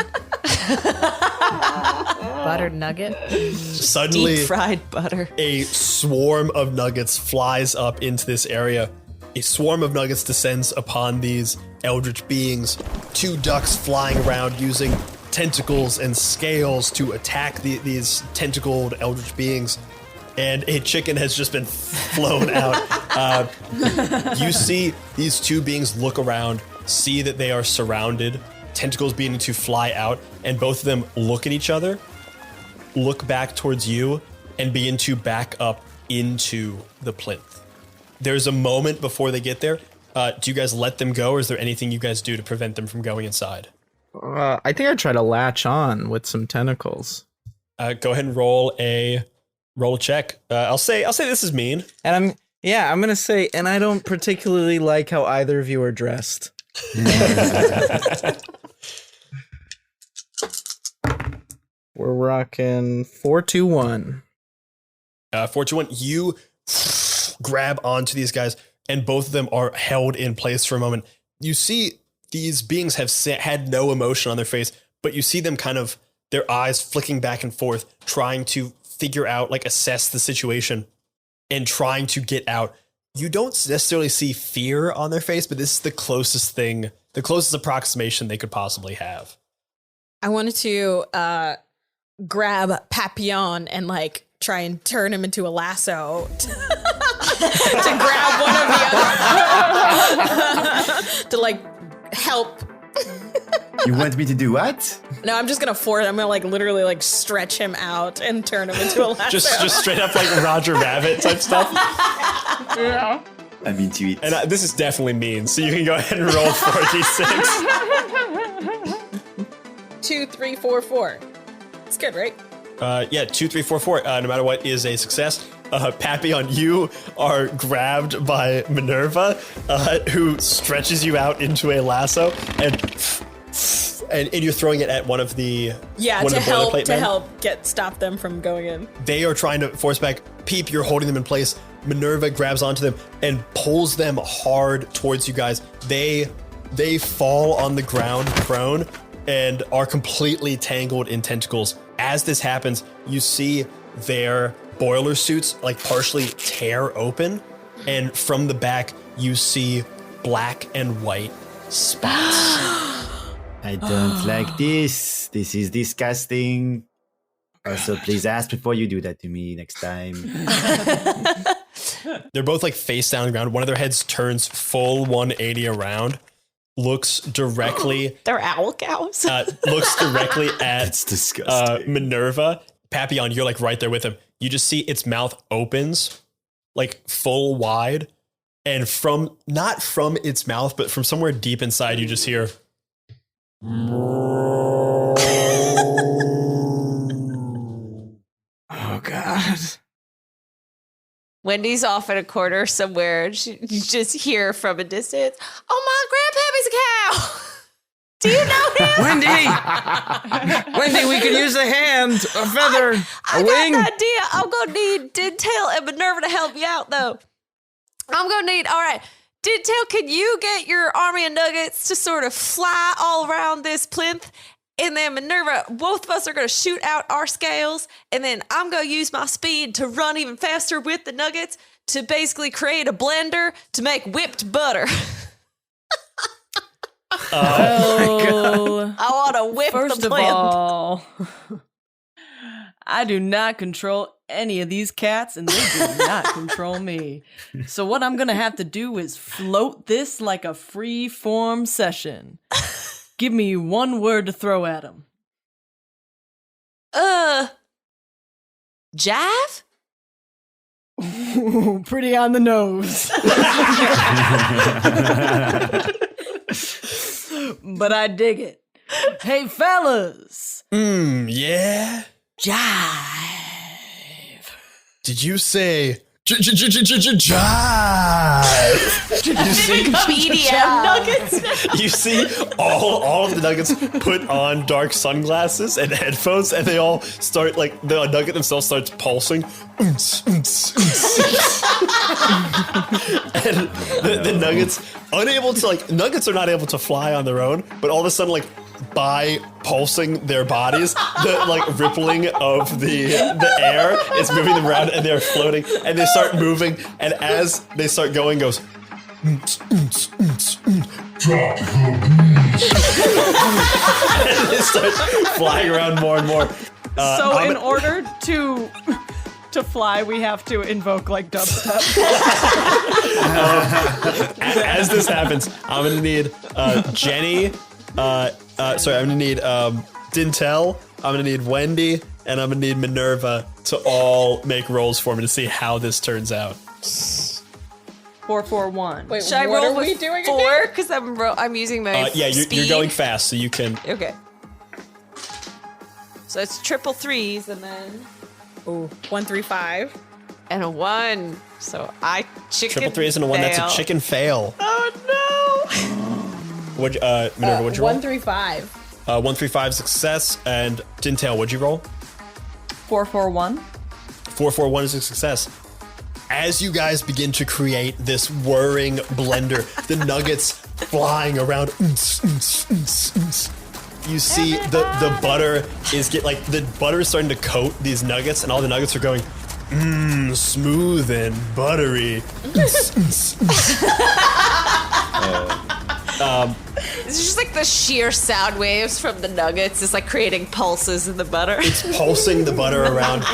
Buttered nugget. Suddenly, Deep fried butter. a swarm of nuggets flies up into this area. A swarm of nuggets descends upon these eldritch beings. 2 ducks flying around using tentacles and scales to attack these tentacled eldritch beings. And a chicken has just been flown out. You see these 2 beings look around, see that they are surrounded, tentacles beginning to fly out, and both of them look at each other, look back towards you, and begin to back up into the plinth. There's a moment before they get there. Do you guys let them go, or is there anything you guys do to prevent them from going inside? I think I'd try to latch on with some tentacles. Go ahead and roll a check. I'll say this is mean. And I'm gonna say, and I don't particularly like how either of you are dressed. We're rocking 4-2-1. 421, you grab onto these guys, and both of them are held in place for a moment. You see these beings have had no emotion on their face, but you see them kind of, their eyes flicking back and forth, trying to figure out, like assess the situation and trying to get out. You don't necessarily see fear on their face, but this is the closest approximation they could possibly have. I wanted to grab Papillon and like try and turn him into a lasso to grab one of the other to like help. You want me to do what? No, I'm just gonna I'm gonna like literally like stretch him out and turn him into a lasso. just straight up like Roger Rabbit type stuff. Yeah. I'm into it. And this is definitely mean, so you can go ahead and roll 4d6. 2, 3, 4, 4. It's good, right? 2, 3, 4, 4. No matter what is a success. Papillon, you are grabbed by Minerva, who stretches you out into a lasso, and you're throwing it at one of the help stop them from going in. They are trying to force back. Peep, you're holding them in place. Minerva grabs onto them and pulls them hard towards you guys. They fall on the ground prone and are completely tangled in tentacles. As this happens, you see their boiler suits like partially tear open, and from the back you see black and white spots. I don't like this. This is disgusting. Also, please ask before you do that to me next time. They're both like face down on the ground. One of their heads turns full 180 around, looks directly They're owl cows. looks directly at It's disgusting. Minerva. Papillon, you're like right there with him. You just see its mouth opens like full wide, and not from its mouth, but from somewhere deep inside, you just hear Oh God. Wendy's off in a corner somewhere, and you just hear from a distance, "Oh, my grandpappy's a cow." Do you know him? Wendy, we could use a hand, a feather, I a wing. got an idea. I'm gonna need Dintail and Minerva to help you out, though. All right, Dintail, can you get your army of nuggets to sort of fly all around this plinth? And then Minerva, both of us are gonna shoot out our scales, and then I'm gonna use my speed to run even faster with the nuggets to basically create a blender to make whipped butter. Oh, I want to whip first the of plinth. all, I do not control any of these cats, and they do not control me. So what I'm gonna have to do is float this like a free form session. Give me one word to throw at them. Jive? Ooh, pretty on the nose. But I dig it. Hey, fellas. Yeah? Jive. Did you say jive? EDM nuggets. You see all of the nuggets put on dark sunglasses and headphones, and they all start, like, the nugget themselves starts pulsing. And the nuggets, nuggets are not able to fly on their own, but all of a sudden, like, by pulsing their bodies, the like rippling of the air is moving them around, and they're floating, and they start moving, and as they start going, goes. And they start flying around more and more. So in order to fly, we have to invoke like dubstep. As this happens, I'm gonna need Jenny. I'm gonna need Dintel. I'm gonna need Wendy, and I'm gonna need Minerva to all make rolls for me to see how this turns out. 441. Wait, Should I what roll are we with doing 4? Because I'm using my You're speed. going fast, so you can. Okay. So it's triple threes and then Ooh, 1, 3, 5. and a 1. So I chicken Triple threes and a 1. fail. That's a chicken fail. Oh Minerva, what'd you roll? 1, 3, 5. 1, 3, 5 success, and Dintel, what'd you roll? 441. 4, 4, 1 is a success. As you guys begin to create this whirring blender, the nuggets flying around. You see the butter is the butter is starting to coat these nuggets, and all the nuggets are going, smooth and buttery. It's just like the sheer sound waves from the nuggets is like creating pulses in the butter. It's pulsing the butter around.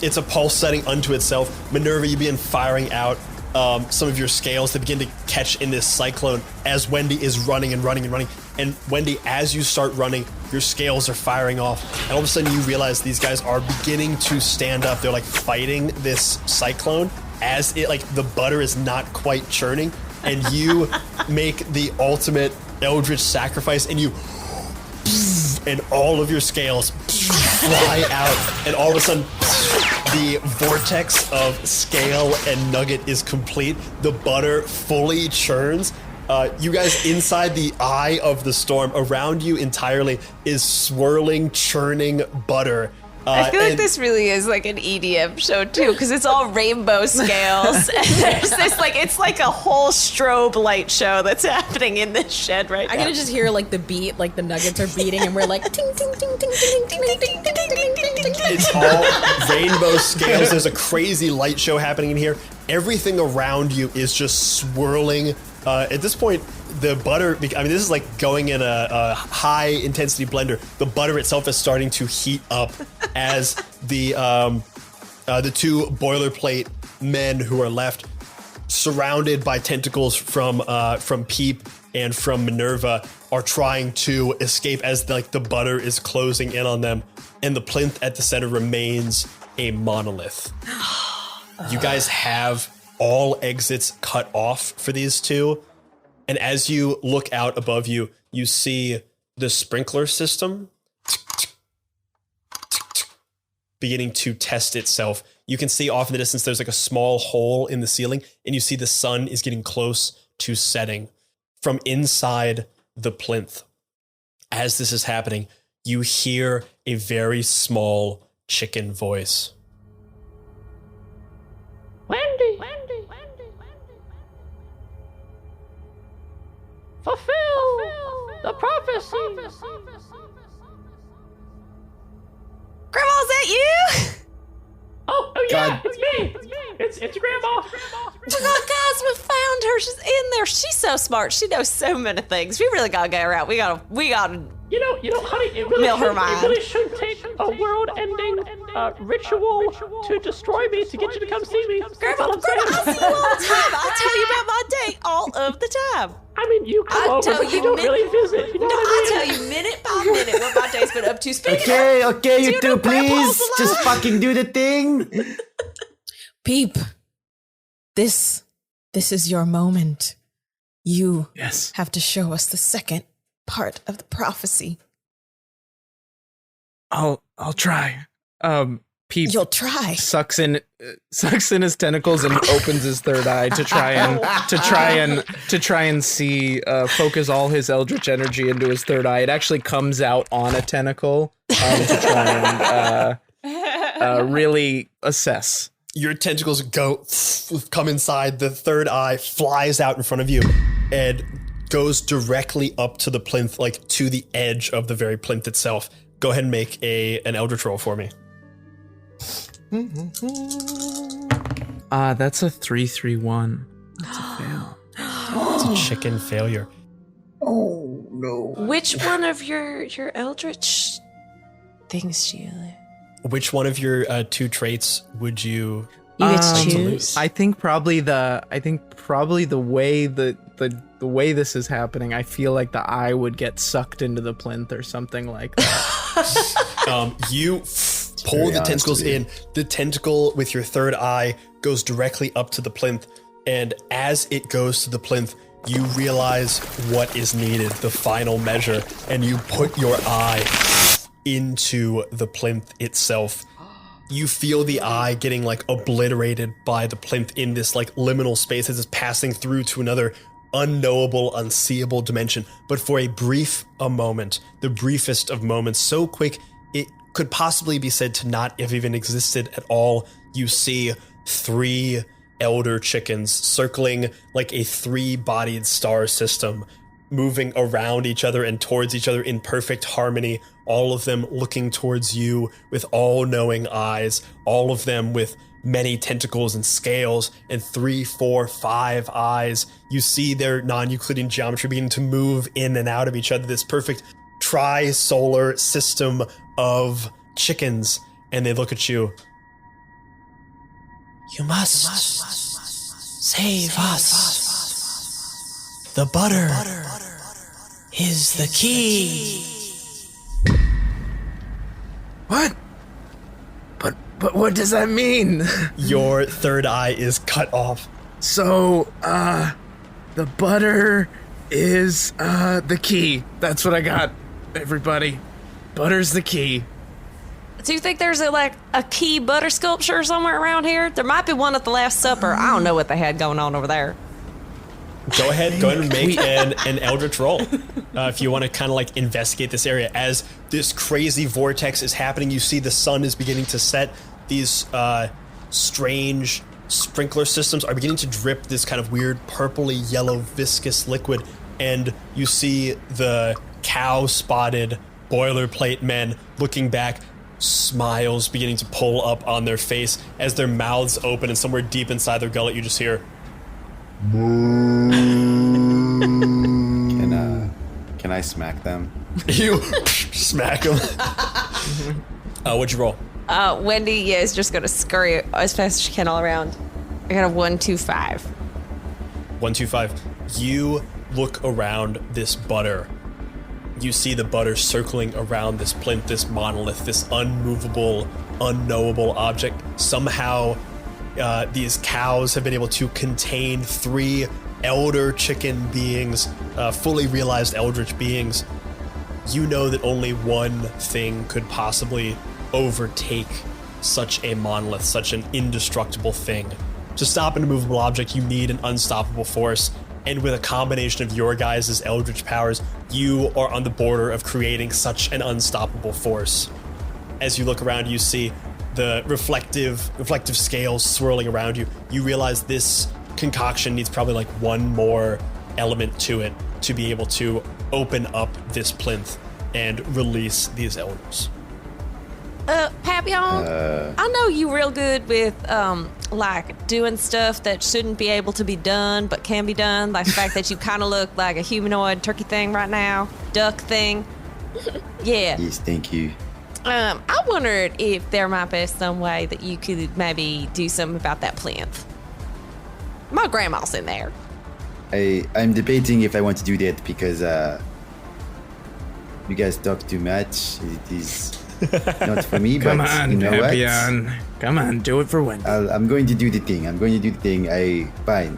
It's a pulse setting unto itself. Minerva, you begin firing out some of your scales that begin to catch in this cyclone as Wendy is running and running and running. And Wendy, as you start running, your scales are firing off. And all of a sudden you realize these guys are beginning to stand up. They're like fighting this cyclone as it the butter is not quite churning. And you make the ultimate eldritch sacrifice, and and all of your scales fly out, and all of a sudden the vortex of scale and nugget is complete. The butter fully churns. You guys inside the eye of the storm, around you entirely is swirling, churning butter. I feel like this really is like an EDM show too, because it's all rainbow scales, and there's this it's like a whole strobe light show that's happening in this shed right now. I can just hear like the beat, like the nuggets are beating, and we're like ting ting ting ting ting ting ting ting ting ting ting ting ting. It's all rainbow scales. There's a crazy light show happening in here. Everything around you is just swirling. At this point, the butter, this is like going in a high intensity blender. The butter itself is starting to heat up as the two boilerplate men who are left, surrounded by tentacles from Peep and from Minerva, are trying to escape as the butter is closing in on them, and the plinth at the center remains a monolith. You guys have all exits cut off for these two. And as you look out above you, you see the sprinkler system beginning to test itself. You can see off in the distance, there's a small hole in the ceiling, and you see the sun is getting close to setting from inside the plinth. As this is happening, you hear a very small chicken voice. Wendy. Fulfill the prophecy. Grandma, is that you? Oh yeah, it's me. It's Grandma. Oh my God, guys, we found her. She's in there. She's so smart. She knows so many things. We really gotta get her out. We gotta. You know, honey, it really should take a world-ending ritual to destroy me to get you to come see me. Grandma, I see you all the time. I tell you about my day all of the time. I mean, you come over, but you don't really visit. You know what I mean? I tell you minute by minute what my day's been up to. Okay, you two, please. Just fucking do the thing. Peep, this is your moment. You Yes. have to show us the second part of the prophecy. I'll try. Peep You'll try. sucks in his tentacles and opens his third eye to try and see focus all his eldritch energy into his third eye. It actually comes out on a tentacle to try and really assess. Your tentacles come inside. The third eye flies out in front of you and goes directly up to the plinth, like to the edge of the very plinth itself. Go ahead and make an eldritch roll for me. That's a 3-3-1. That's a fail. It's a chicken failure. Oh no. Which one of your eldritch things do you live? Which one of your 2 traits would you? You get to choose. I think probably the way the way this is happening, I feel like the eye would get sucked into the plinth or something like that. You pull the tentacles in. The tentacle with your third eye goes directly up to the plinth, and as it goes to the plinth, you realize what is needed, the final measure, and you put your eye into the plinth itself. You feel the eye getting like obliterated by the plinth in this like liminal space as it's passing through to another unknowable, unseeable dimension. But for a moment, the briefest of moments, so quick it could possibly be said to not have even existed at all, you see 3 elder chickens circling like a 3-bodied star system, moving around each other and towards each other in perfect harmony, all of them looking towards you with all-knowing eyes, all of them with many tentacles and scales and 3, 4, 5 eyes. You see their non-Euclidean geometry beginning to move in and out of each other, this perfect tri-solar system of chickens, and they look at you. You must save us. The butter is the key. What? But what does that mean? Your third eye is cut off. So, the butter is the key. That's what I got, everybody. Butter's the key. Do you think there's a key butter sculpture somewhere around here? There might be one at the Last Supper. I don't know what they had going on over there. Go ahead and make an eldritch roll. If you want to kind of like investigate this area. As this crazy vortex is happening, you see the sun is beginning to set. These strange sprinkler systems are beginning to drip this kind of weird purpley yellow viscous liquid. And you see the cow-spotted boilerplate men looking back, smiles beginning to pull up on their face as their mouths open, and somewhere deep inside their gullet you just hear, Can I smack them? you smack them. What'd you roll? Wendy is just going to scurry as fast as she can all around. I got a 1-2-5. 1-2-5. You look around this butter. You see the butter circling around this plinth, this monolith, this unmovable, unknowable object. Somehow, these cows have been able to contain 3 elder chicken beings, fully realized eldritch beings. You know that only one thing could possibly overtake such a monolith, such an indestructible thing. To stop an immovable object, you need an unstoppable force. And with a combination of your guys' eldritch powers, you are on the border of creating such an unstoppable force. As you look around, you see the reflective scales swirling around you. You realize this concoction needs probably like one more element to it to be able to open up this plinth and release these elders. Papillon, I know you real good with, like, doing stuff that shouldn't be able to be done, but can be done. Like the fact that you kind of look like a humanoid turkey thing right now. Duck thing. Yeah. Yes, thank you. I wondered if there might be some way that you could maybe do something about that plinth. My grandma's in there. I'm debating if I want to do that because you guys talk too much. It is Not for me, Come but on, you know what? Papillon. Come on, do it for Wendy. I'm going to do the thing. Fine.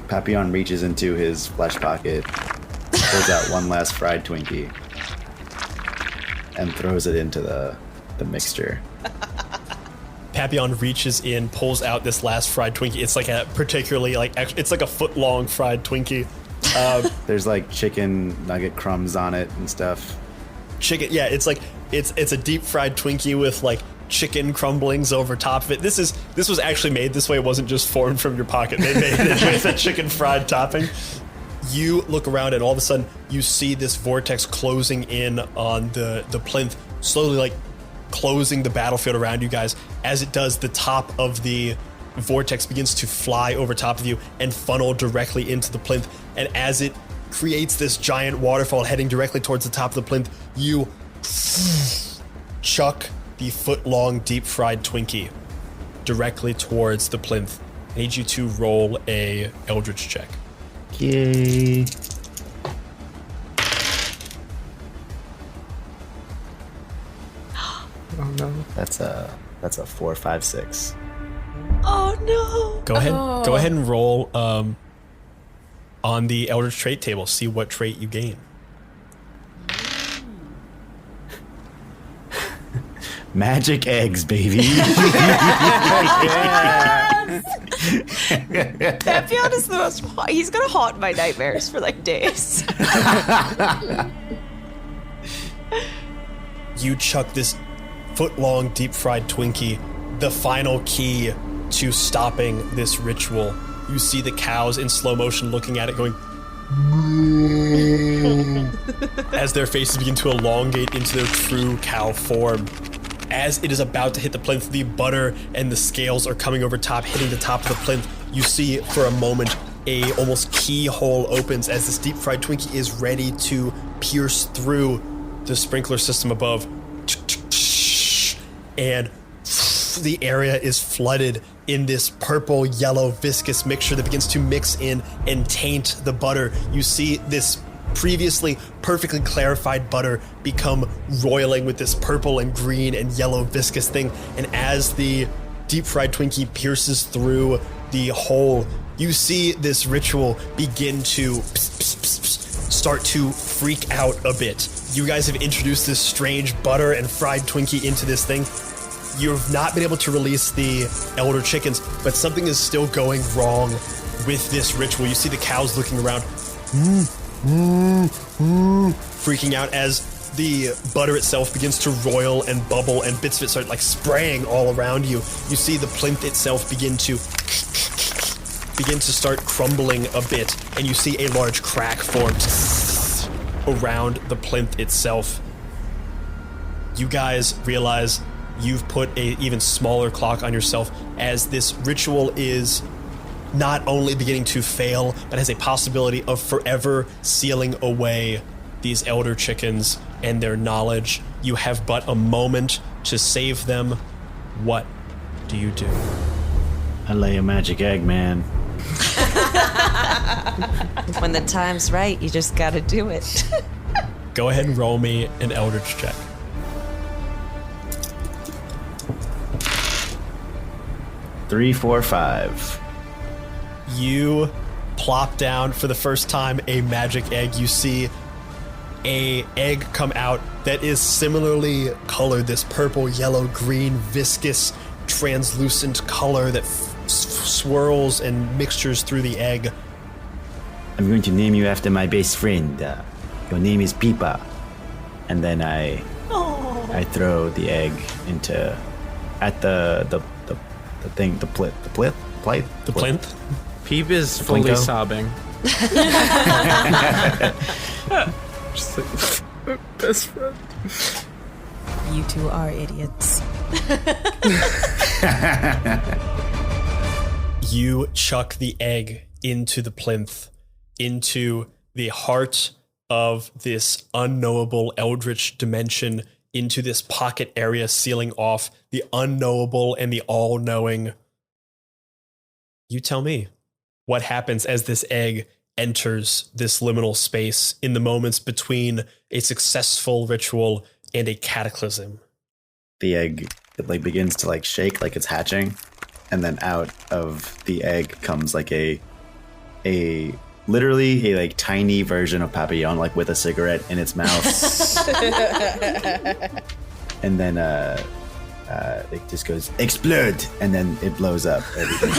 Papillon reaches into his flesh pocket, pulls out one last fried Twinkie, and throws it into the mixture. Papillon reaches in, pulls out this last fried Twinkie. It's like a particularly it's like a foot long fried Twinkie. There's like chicken nugget crumbs on it and stuff. Chicken, yeah, it's like it's a deep fried Twinkie with like chicken crumblings over top of it. This was actually made this way. It wasn't just formed from your pocket. They made it with a chicken fried topping. You look around and all of a sudden you see this vortex closing in on the plinth, slowly like closing the battlefield around you guys. As it does, the top of the vortex begins to fly over top of you and funnel directly into the plinth. And as it creates this giant waterfall heading directly towards the top of the plinth, you chuck the foot-long deep-fried Twinkie directly towards the plinth. I need you to roll a Eldritch check. Yay. Oh no. That's a 4, 5, 6. Oh no! Go ahead and roll on the Eldritch trait table. See what trait you gain. Magic eggs, baby. Papillon is the most. He's gonna haunt my nightmares for like days. You chuck this foot-long deep-fried Twinkie, the final key to stopping this ritual. You see the cows in slow motion looking at it going as their faces begin to elongate into their true cow form. As it is about to hit the plinth, the butter and the scales are coming over top, hitting the top of the plinth. You see for a moment a almost keyhole opens as this deep-fried Twinkie is ready to pierce through the sprinkler system above. And the area is flooded in this purple, yellow, viscous mixture that begins to mix in and taint the butter. You see this previously perfectly clarified butter become roiling with this purple and green and yellow viscous thing. And as the deep-fried Twinkie pierces through the hole, you see this ritual begin to start to freak out a bit. You guys have introduced this strange butter and fried Twinkie into this thing. You've not been able to release the elder chickens, but something is still going wrong with this ritual. You see the cows looking around, freaking out as the butter itself begins to roil and bubble, and bits of it start like spraying all around you. You see the plinth itself begin to start crumbling a bit, and you see a large crack form around the plinth itself. You guys realize you've put a even smaller clock on yourself as this ritual is not only beginning to fail, but has a possibility of forever sealing away these elder chickens and their knowledge. You have but a moment to save them. What do you do? I lay a magic egg, man. When the time's right, you just gotta do it. Go ahead and roll me an Eldritch check. 3, 4, 5. You plop down for the first time a magic egg. You see a egg come out that is similarly colored, this purple, yellow, green, viscous, translucent color that swirls and mixtures through the egg. I'm going to name you after my best friend. Your name is Peepa. And then I throw the egg into at the thing, the plinth. Peep is fully Plinko. sobbing. Just like, best friend. You two are idiots. You chuck the egg into the plinth, into the heart of this unknowable eldritch dimension, into this pocket area sealing off the unknowable and the all-knowing. You tell me, what happens as this egg enters this liminal space in the moments between a successful ritual and a cataclysm? the egg it begins to shake like it's hatching, and then out of the egg comes literally a tiny version of Papillon, with a cigarette in its mouth. And then it just goes explode, and then it blows up everything.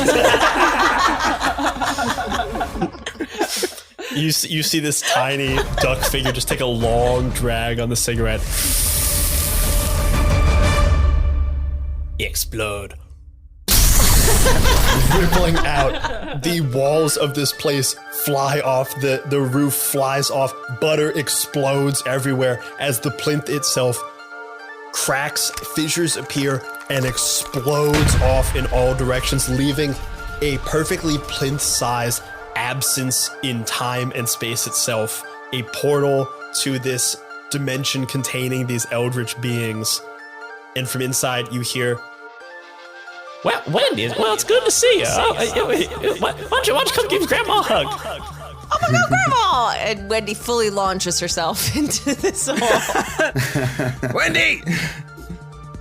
You see this tiny duck figure just take a long drag on the cigarette. Explode. Rippling out, the walls of this place fly off, the roof flies off, butter explodes everywhere as the plinth itself cracks, fissures appear, and explodes off in all directions, leaving a perfectly plinth-sized absence in time and space itself, a portal to this dimension containing these eldritch beings. And from inside, you hear, Well, Wendy, it's good to see you. Why don't you come give Grandma a hug? Oh my God, Grandma! And Wendy fully launches herself into this hole.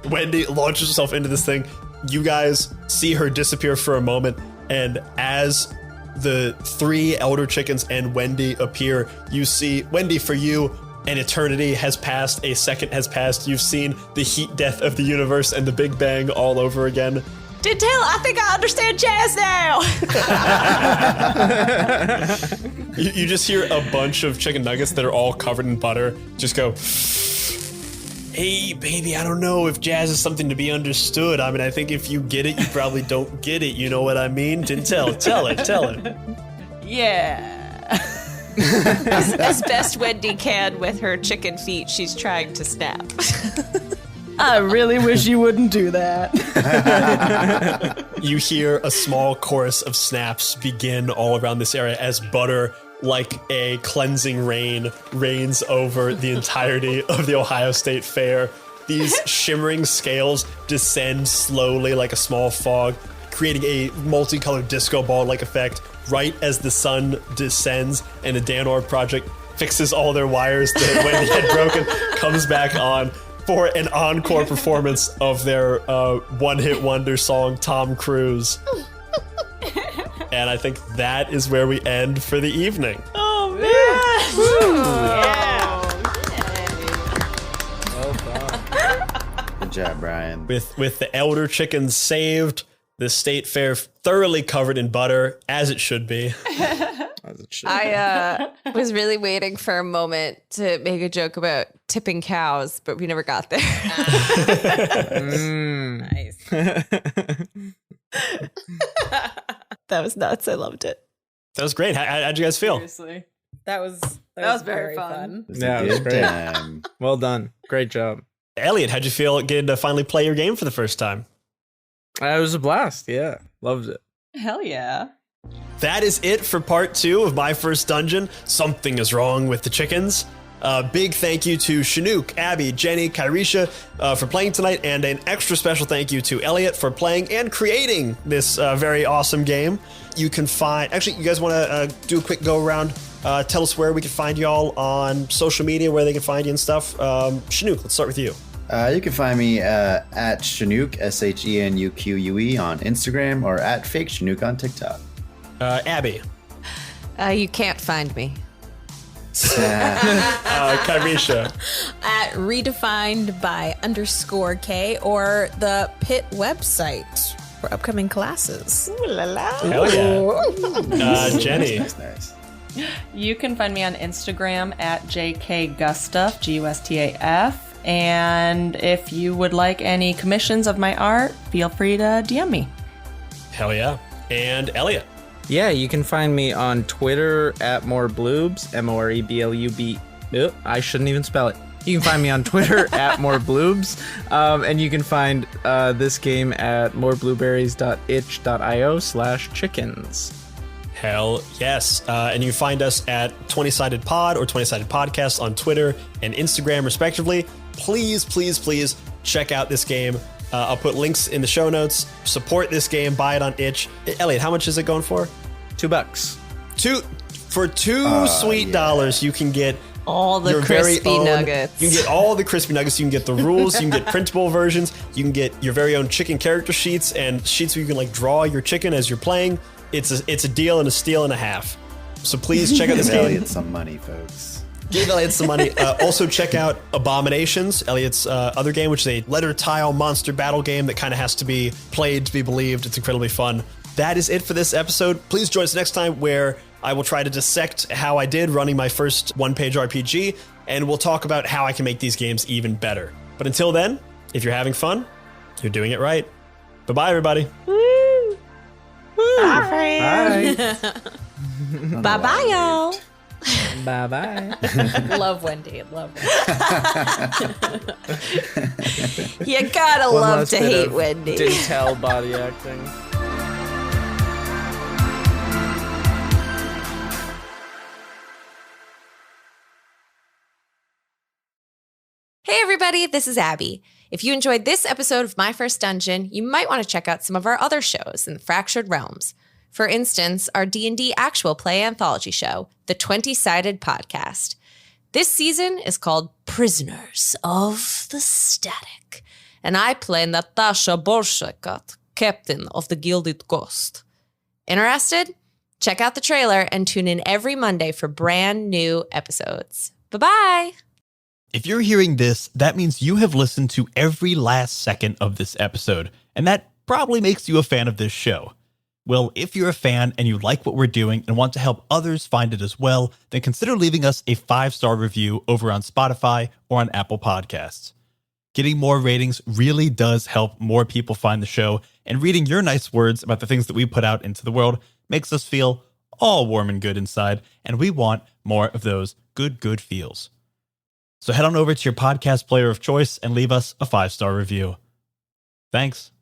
Wendy launches herself into this thing. You guys see her disappear for a moment, and as the 3 elder chickens and Wendy appear, you see, Wendy, for you, an eternity has passed, a second has passed. You've seen the heat death of the universe and the Big Bang all over again. Dintel, I think I understand jazz now. You just hear a bunch of chicken nuggets that are all covered in butter just go, hey, baby, I don't know if jazz is something to be understood. I mean, I think if you get it, you probably don't get it. You know what I mean? Dintel, tell it. Yeah. As best Wendy can with her chicken feet, she's trying to snap. I really wish you wouldn't do that. You hear a small chorus of snaps begin all around this area as butter, like a cleansing rain, rains over the entirety of the Ohio State Fair. These shimmering scales descend slowly like a small fog, creating a multicolored disco ball-like effect right as the sun descends and the Danor Project fixes all their wires that Wendy had broken, comes back on for an encore performance of their one-hit wonder song, Tom Cruise. And I think that is where we end for the evening. Oh, man. Good job, Brian. With the elder chickens saved, the state fair thoroughly covered in butter, as it should be. I was really waiting for a moment to make a joke about tipping cows, but we never got there. Nice. That was nuts. I loved it. That was great. How'd you guys feel? Seriously. That was very fun. Yeah, it was great. Well done. Great job. Elliot, how'd you feel getting to finally play your game for the first time? It was a blast. Yeah. Loved it. Hell yeah. That is it for part 2 of my first dungeon. Something is wrong with the chickens. Big thank you to Shenuque, Abby, Jenny, Kihresha for playing tonight, and an extra special thank you to Elliot for playing and creating this very awesome game. You can find, actually, you guys want to do a quick go around, tell us where we can find y'all on social media, where they can find you and stuff. Shenuque, let's start with you. You can find me at Shenuque, SHENUQUE on Instagram, or at Fake Shenuque on TikTok. Abby. You can't find me. Kihresha. At redefined by _K or the Pit website for upcoming classes. Ooh la la. Hell yeah. Jenny. Nice. You can find me on Instagram at JKGustaf, GUSTAF. And if you would like any commissions of my art, feel free to DM me. Hell yeah. And Elliot. Yeah, you can find me on Twitter at morebloobs, MOREBLUB. I shouldn't even spell it. You can find me on Twitter at morebloobs, and you can find this game at moreblueberries.itch.io/chickens. Hell yes. And you can find us at 20-Sided Pod or 20-Sided Podcast on Twitter and Instagram, respectively. Please, please, please check out this game. I'll put links in the show notes. Support this game. Buy it on itch. Elliot, how much is it going for? $2. For $2 sweet dollars, you can get All the your very crispy own, nuggets. You can get all the crispy nuggets. You can get the rules. You can get printable versions. You can get your very own chicken character sheets and sheets where you can like draw your chicken as you're playing. It's a deal and a steal and a half. So please check out this Give game. Elliot some money, folks. Give Elliot some money. Also check out Abominations, Elliot's other game, which is a letter tile monster battle game that kind of has to be played to be believed. It's incredibly fun. That is it for this episode. Please join us next time where I will try to dissect how I did running my first one-page RPG, and we'll talk about how I can make these games even better. But until then, if you're having fun, you're doing it right. Bye-bye, everybody. Woo! Bye, friends. Bye. Bye-bye, y'all. Bye-bye. Love Wendy. Love Wendy. You gotta One love last to bit hate of Wendy. Didn't tell body acting. Hey everybody, this is Abby. If you enjoyed this episode of My First Dungeon, you might want to check out some of our other shows in the Fractured Realms. For instance, our D&D actual play anthology show, The 20-Sided Podcast. This season is called Prisoners of the Static, and I play Natasha Bolshakot, captain of the Gilded Ghost. Interested? Check out the trailer and tune in every Monday for brand new episodes. Bye-bye! If you're hearing this, that means you have listened to every last second of this episode, and that probably makes you a fan of this show. Well, if you're a fan and you like what we're doing and want to help others find it as well, then consider leaving us a 5-star review over on Spotify or on Apple Podcasts. Getting more ratings really does help more people find the show, and reading your nice words about the things that we put out into the world makes us feel all warm and good inside, and we want more of those good feels. So head on over to your podcast player of choice and leave us a 5-star review. Thanks.